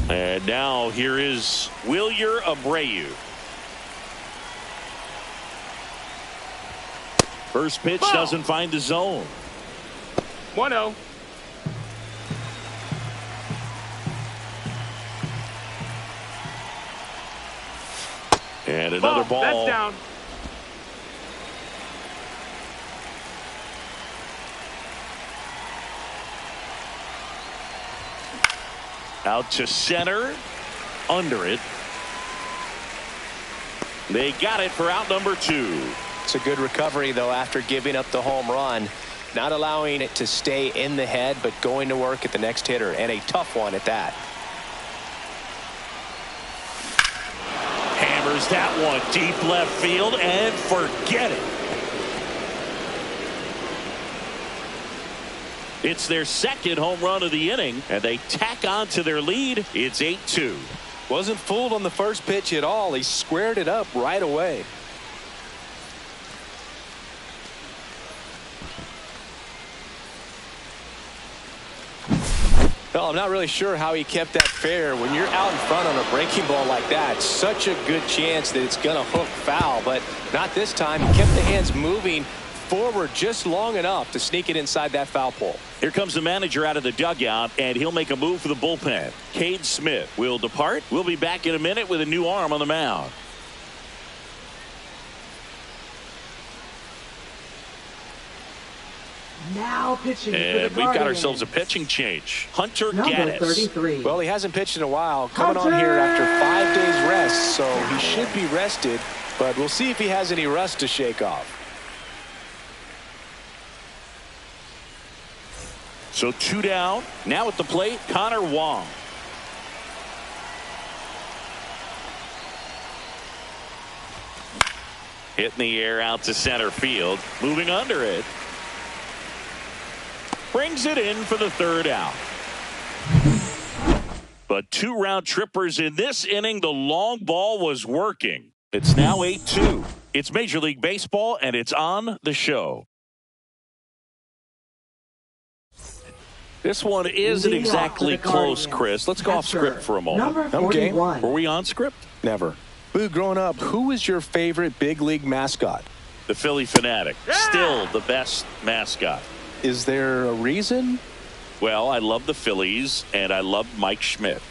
And now here is Wilyer Abreu. First pitch Ball. doesn't find the zone. 1-0. And another ball. That's down. Out to center. Under it. They got it for out number 2. It's a good recovery, though, after giving up the home run. Not allowing it to stay in the head, but going to work at the next hitter, and a tough one at that. Hammers that one deep left field and forget it. It's their second home run of the inning, and they tack on to their lead. It's 8-2. Wasn't fooled on the first pitch at all. He squared it up right away. Well, I'm not really sure how he kept that fair. When you're out in front on a breaking ball like that, such a good chance that it's going to hook foul, but not this time. He kept the hands moving forward just long enough to sneak it inside that foul pole. Here comes the manager out of the dugout, and he'll make a move for the bullpen. Cade Smith will depart. We'll be back in a minute with a new arm on the mound. Now pitching for the And we've got Guardians. ourselves a pitching change. Hunter Number Gaddis. 33. Well, he hasn't pitched in a while, coming on here after 5 days rest, so he should be rested, but we'll see if he has any rust to shake off. So 2 down. Now at the plate, Connor Wong. Hitting the air out to center field. Moving under it. Brings it in for the 3rd out. But 2 round trippers in this inning. The long ball was working. It's now 8-2. It's Major League Baseball, and it's on the show. This one isn't exactly close, Chris. Let's go off script for a moment. Number Okay. 41. Were we on script? Never. Boo, growing up, who was your favorite big league mascot? The Philly Fanatic. Still the best mascot. Is there a reason? Well, I love the Phillies, and I love Mike Schmidt.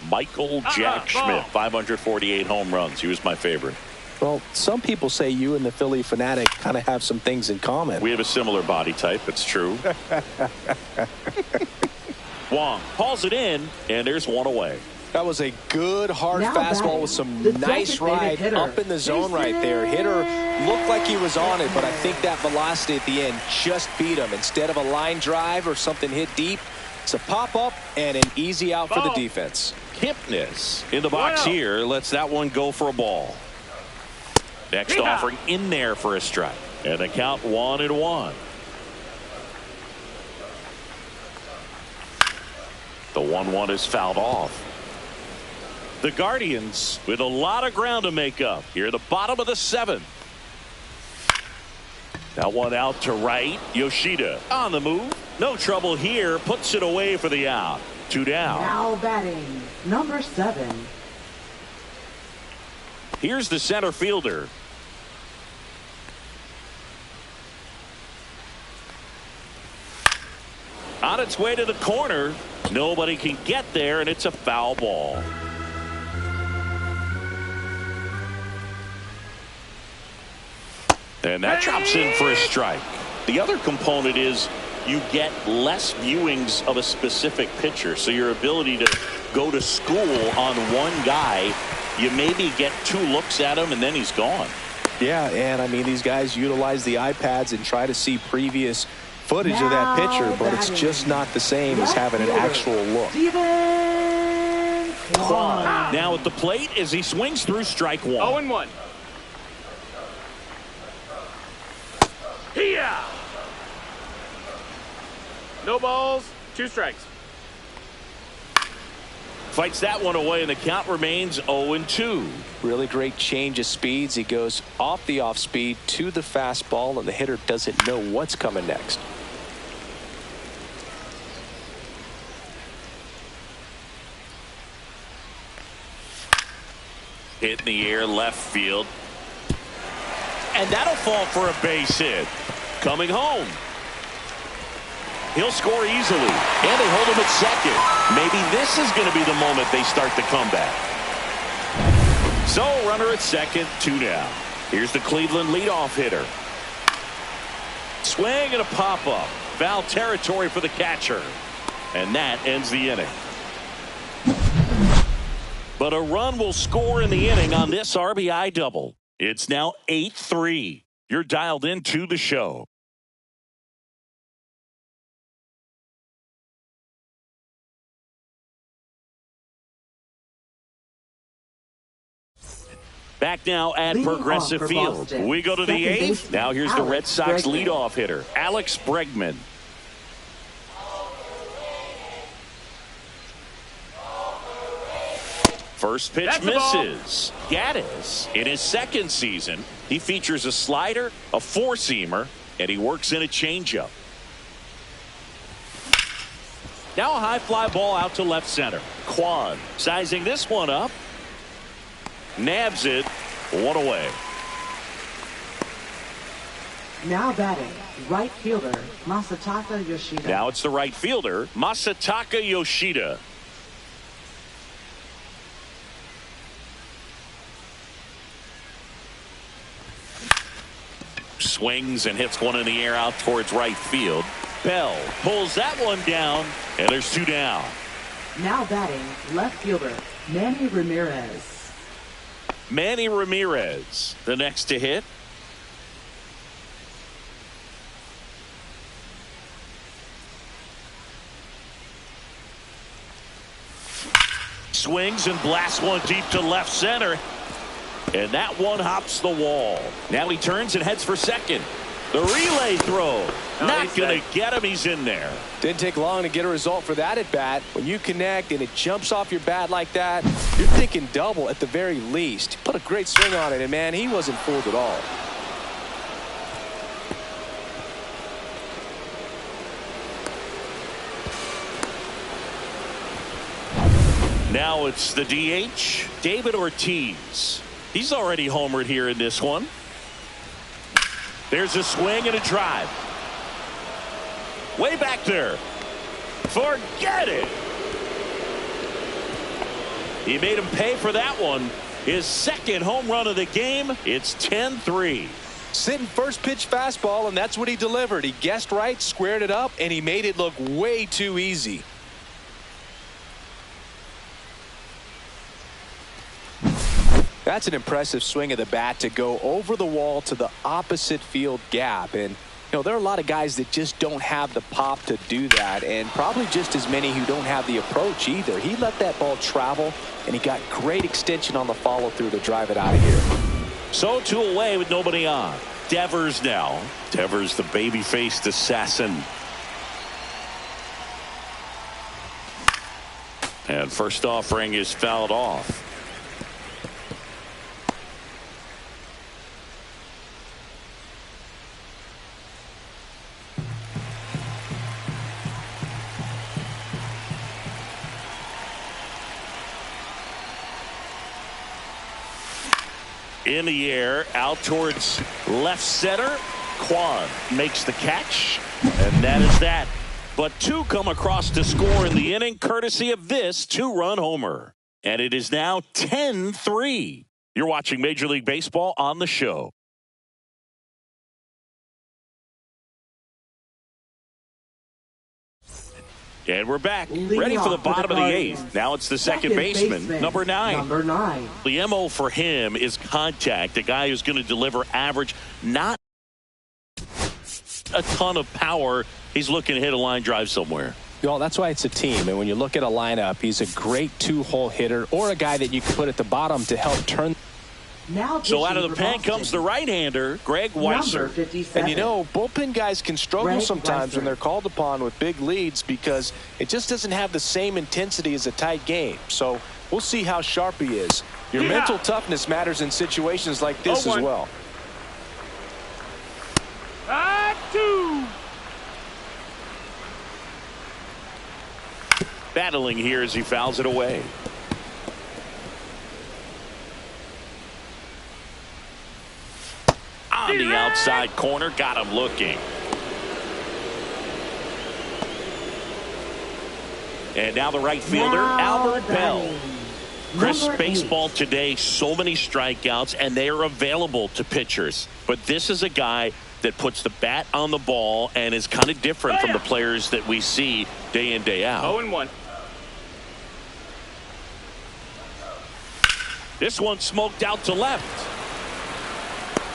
Michael Jack Schmidt, 548 home runs. He was my favorite. Well, some people say you and the Philly Fanatic kind of have some things in common. We have a similar body type. It's true. Wong calls it in, and there's one away. That was a good hard Now fastball batting, with some the nice designated ride hitter, up in the zone right there. Hitter looked like he was on it, but I think that velocity at the end just beat him. Instead of a line drive or something hit deep, it's a pop-up and an easy out for the defense. Kipnis in the box here lets that one go for a ball. Next offering in there for a strike. And the count 1-1. The 1-1 is fouled off. The Guardians with a lot of ground to make up here at the bottom of the 7th. That one out to right. Yoshida on the move. No trouble here. Puts it away for the out. 2 down. Now batting, number 7. Here's the center fielder. On its way to the corner. Nobody can get there, and it's a foul ball. And that drops in for a strike. The other component is you get less viewings of a specific pitcher. So your ability to go to school on one guy, you maybe get 2 looks at him, and then he's gone. Yeah, and I mean, these guys utilize the iPads and try to see previous footage of that pitcher, but it's just not the same as having an actual look. Now at the plate as he swings through strike 1. 0-1. Here. No balls, 2 strikes. Fights that one away, and the count remains 0-2. Really great change of speeds. He goes off the off speed to the fastball, and the hitter doesn't know what's coming next. Hit in the air left field. And that'll fall for a base hit. Coming home. He'll score easily. And they hold him at second. Maybe this is going to be the moment they start the comeback. So runner at second, 2 down. Here's the Cleveland leadoff hitter. Swing and a pop-up. Foul territory for the catcher. And that ends the inning. But a run will score in the inning on this RBI double. It's now 8-3. You're dialed into the show. Back now at Leading Progressive off for Field. Boston. We go to the Second 8th. baseman, Now here's the Red Alex Sox Bregman. leadoff hitter, Alex Bregman. First pitch That's the ball. misses. Gaddis, in his second season, he features a slider, a four-seamer, and he works in a changeup. Now a high fly ball out to left center. Kwan sizing this one up. Nabs it. One away. Now batting, right fielder, Masataka Yoshida. Now it's the right fielder, Masataka Yoshida. Swings and hits one in the air out towards right field. Bell pulls that one down, and there's two down. Now batting, left fielder, Manny Ramirez. Manny Ramirez, the next to hit. Swings and blasts one deep to left center. And that one hops the wall. Now he turns and heads for second. The relay throw. Not going to get him. He's in there. Didn't take long to get a result for that at bat. When you connect and it jumps off your bat like that, you're thinking double at the very least. Put a great swing on it, and man, he wasn't fooled at all. Now it's the DH, David Ortiz. He's already homered here in this one. There's a swing and a drive. Way back there. Forget it. He made him pay for that one. His second home run of the game. It's 10-3. Sitting first pitch fastball, and that's what he delivered. He guessed right, squared it up, and he made it look way too easy. That's an impressive swing of the bat to go over the wall to the opposite field gap. And, you know, there are a lot of guys that just don't have the pop to do that, and probably just as many who don't have the approach either. He let that ball travel, and he got great extension on the follow-through to drive it out of here. So two away with nobody on. Devers now. Devers, the baby-faced assassin. And first offering is fouled off. In the air, out towards left center. Kwan makes the catch, and that is that. But two come across to score in the inning, courtesy of this two-run homer. And it is now 10-3. You're watching Major League Baseball on the show. And we're back, ready for the bottom of the eighth. Now it's the second baseman, number 9. The MO for him is contact, a guy who's going to deliver average, not a ton of power. He's looking to hit a line drive somewhere. Well, that's why it's a team. And when you look at a lineup, he's a great two-hole hitter or a guy that you can put at the bottom to help turn. Now so out of the pen comes the right-hander, Greg Weisser. And you know, bullpen guys can struggle sometimes when they're called upon with big leads because it just doesn't have the same intensity as a tight game. So we'll see how sharp he is. Your mental toughness matters in situations like this as well. 2. Battling here as he fouls it away. On the outside corner, got him looking. And now the right fielder, Albert Bell. Chris, baseball today, so many strikeouts, and they are available to pitchers. But this is a guy that puts the bat on the ball and is kind of different from the players that we see day in, day out. 0-1. This one smoked out to left.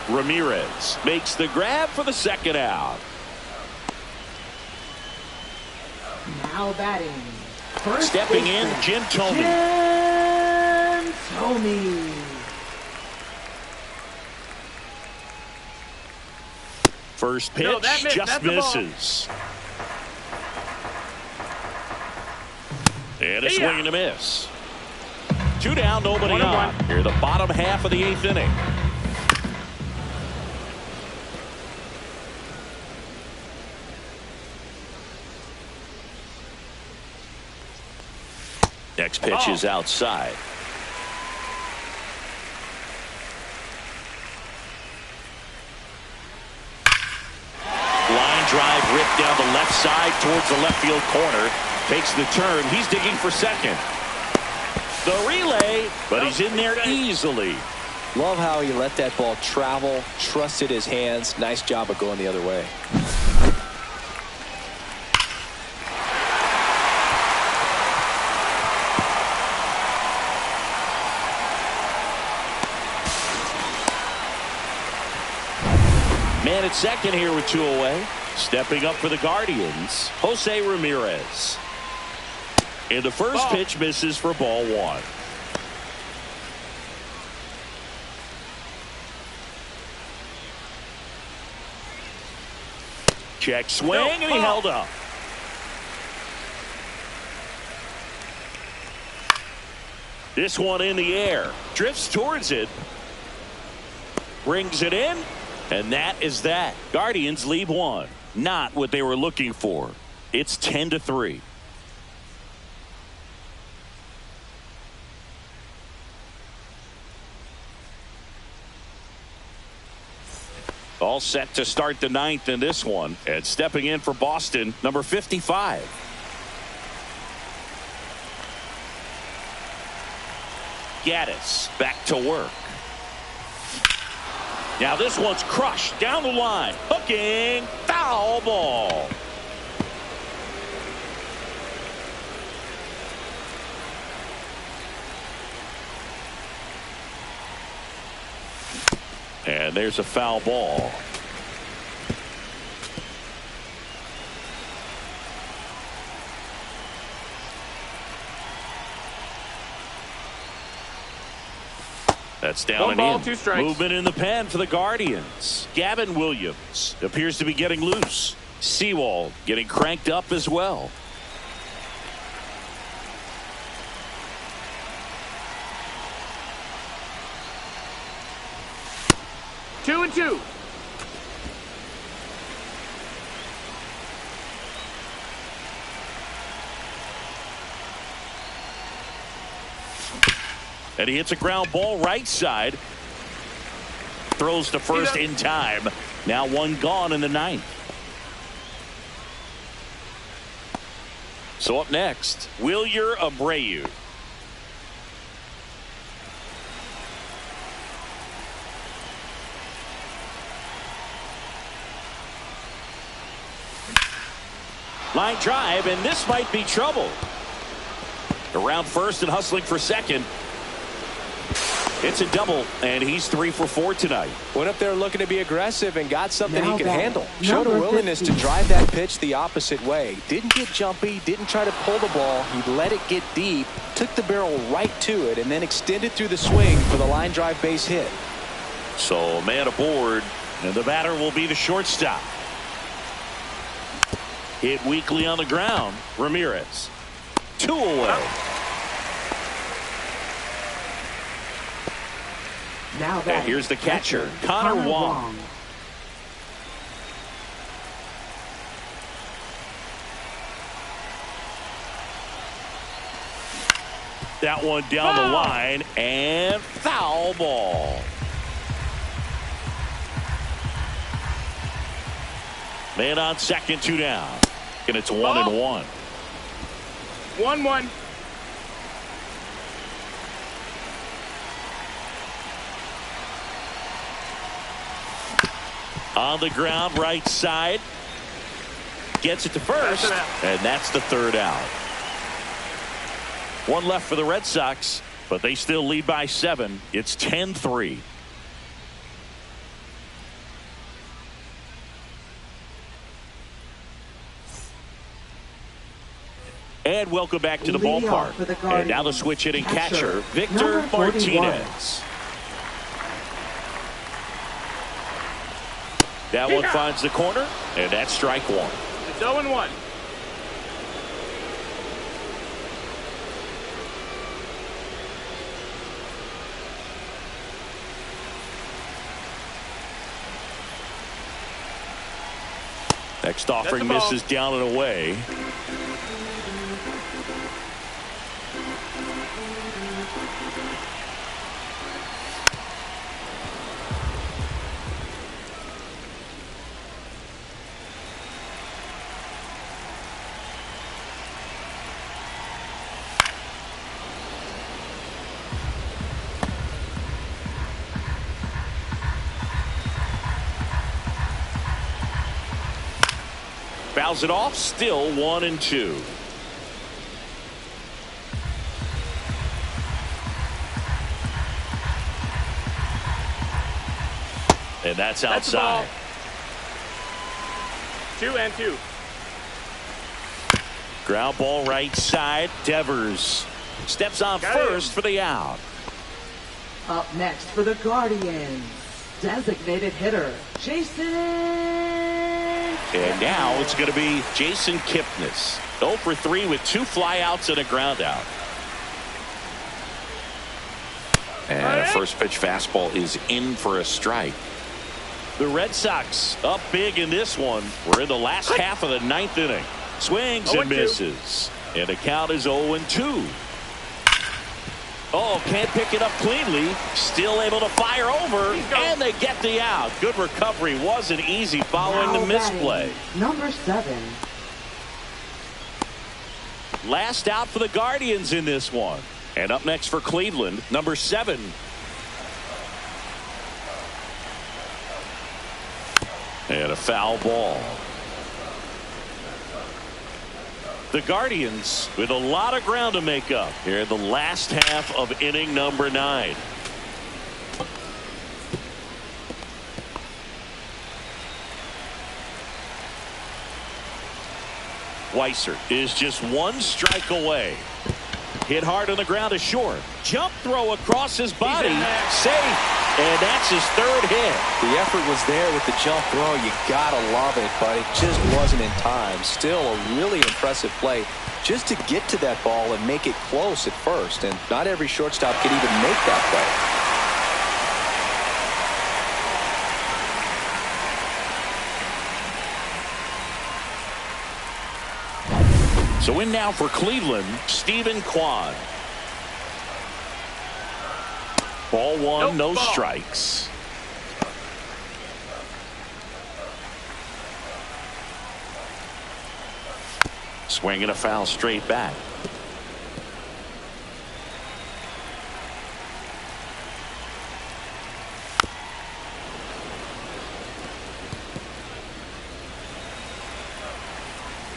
Ramirez makes the grab for the second out. Now batting. Stepping in, Jim Thome. Jim Thome. First pitch just misses. And a swing and a miss. Two down, nobody on. Here, the bottom half of the 8th inning. Next pitch is outside. Line drive ripped down the left side towards the left field corner. Takes the turn. He's digging for second. The relay, but he's in there easily. Love how he let that ball travel, trusted his hands. Nice job of going the other way. Man at second here with 2 away. Stepping up for the Guardians, Jose Ramirez. And the first pitch misses for ball 1. Check swing, and he held up. This one in the air. Drifts towards it. Brings it in. And that is that. Guardians lead 1. Not what they were looking for. It's 10-3. All set to start the 9th in this one. And stepping in for Boston, number 55. Gaddis back to work. Now this one's crushed down the line. Hooking. Foul ball. And there's a foul ball. That's down and in. 2 strikes. Movement in the pen for the Guardians. Gavin Williams appears to be getting loose. Sewald getting cranked up as well. Two and two. And he hits a ground ball right side. Throws to first in time. Now 1 gone in the 9th. So up next, Wilyer Abreu. Line drive, and this might be trouble. Around first and hustling for second. It's a double, and he's 3 for 4 tonight. Went up there looking to be aggressive and got something Now he could back, handle. Showed a number willingness to 15. drive that pitch the opposite way. Didn't get jumpy, didn't try to pull the ball. He let it get deep, took the barrel right to it, and then extended through the swing for the line drive base hit. So man aboard, and the batter will be the shortstop. Hit weakly on the ground. Ramirez. 2 away. Now And here's the catcher, Connor Wong. That one down the line, and foul ball. Man on second, 2 down. And it's 1-1. 1-1. On the ground, right side. Gets it to first, and that's the 3rd out. 1 left for the Red Sox, but they still lead by 7. It's 10-3. And welcome back to the Leading off ballpark. for the And now the Guardians, switch hitting catcher, catcher, Victor number 41. Martinez. That one finds the corner, and that's strike 1. It's 0-1. Next offering misses down and away. Fouls it off, still 1-2. And that's outside. 2-2. Ground ball right side. Devers steps on first for the out. Up next for the Guardians, designated hitter, Jason. And now it's going to be Jason Kipnis. 0 for 3 with 2 flyouts and a ground out. And a first pitch fastball is in for a strike. The Red Sox up big in this one. We're in the last half of the 9th inning. Swings and misses. And the count is 0-2. Oh, can't pick it up cleanly. Still able to fire over. And they get the out. Good recovery. Wasn't easy following the misplay. Number 7. Last out for the Guardians in this one. And up next for Cleveland, number 7. And a foul ball. The Guardians with a lot of ground to make up here in the last half of inning number 9. Weiser is just 1 strike away. Hit hard on the ground is short. Jump throw across his body. Safe. And that's his 3rd hit. The effort was there with the jump throw. You gotta love it, but it just wasn't in time. Still a really impressive play just to get to that ball and make it close at first. And not every shortstop could even make that play. So in now for Cleveland, Stephen Kwan. Ball 1, no strikes. Swinging a foul straight back.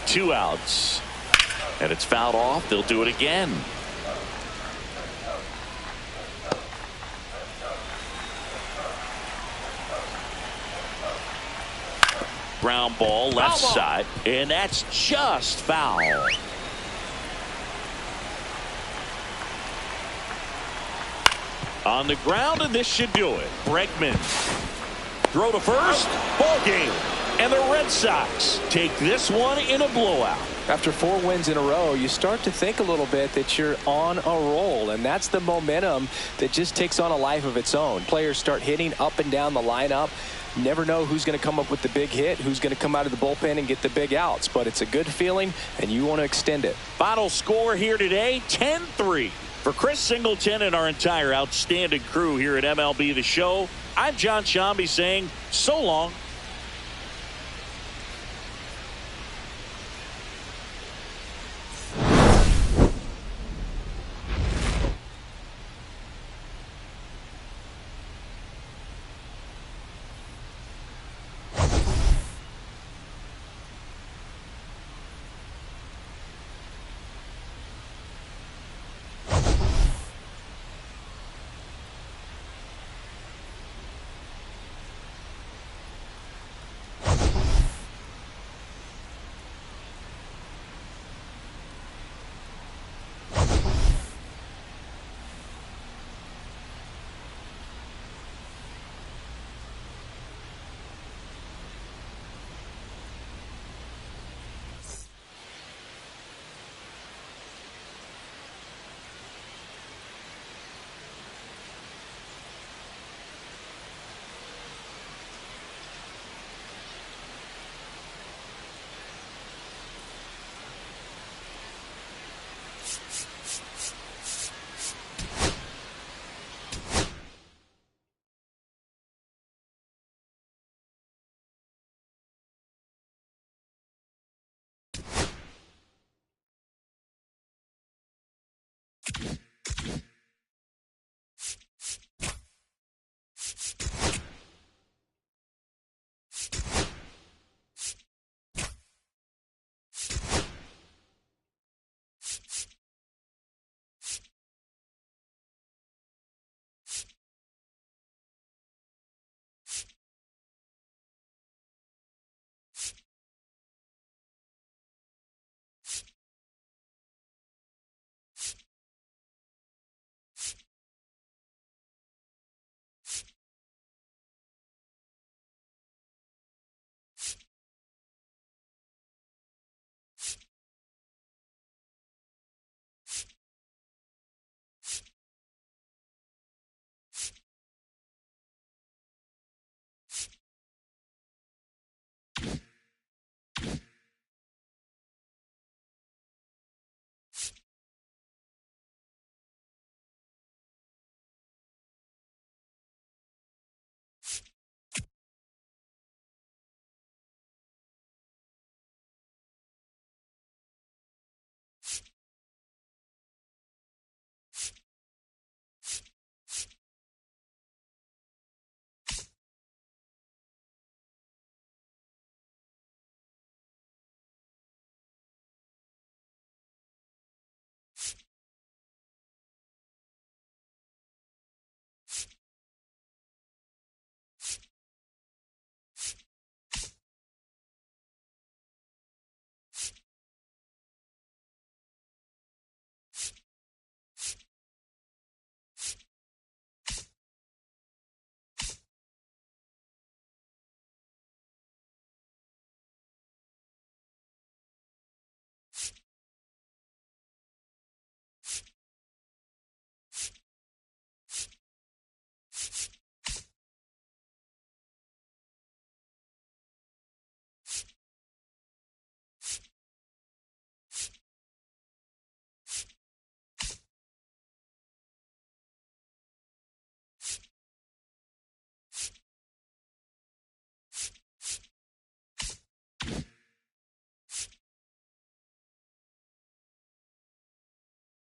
Two outs. And it's fouled off. They'll do it again. Ground ball left side, and that's just foul. On the ground, and this should do it. Bregman throw to first. Ball game. And the Red Sox take this one in a blowout. After 4 wins in a row, you start to think a little bit that you're on a roll, and that's the momentum that just takes on a life of its own. Players start hitting up and down the lineup. Never know who's going to come up with the big hit, who's going to come out of the bullpen and get the big outs, but it's a good feeling, and you want to extend it. Final score here today, 10-3. For Chris Singleton and our entire outstanding crew here at MLB The Show, I'm John Shambi saying so long.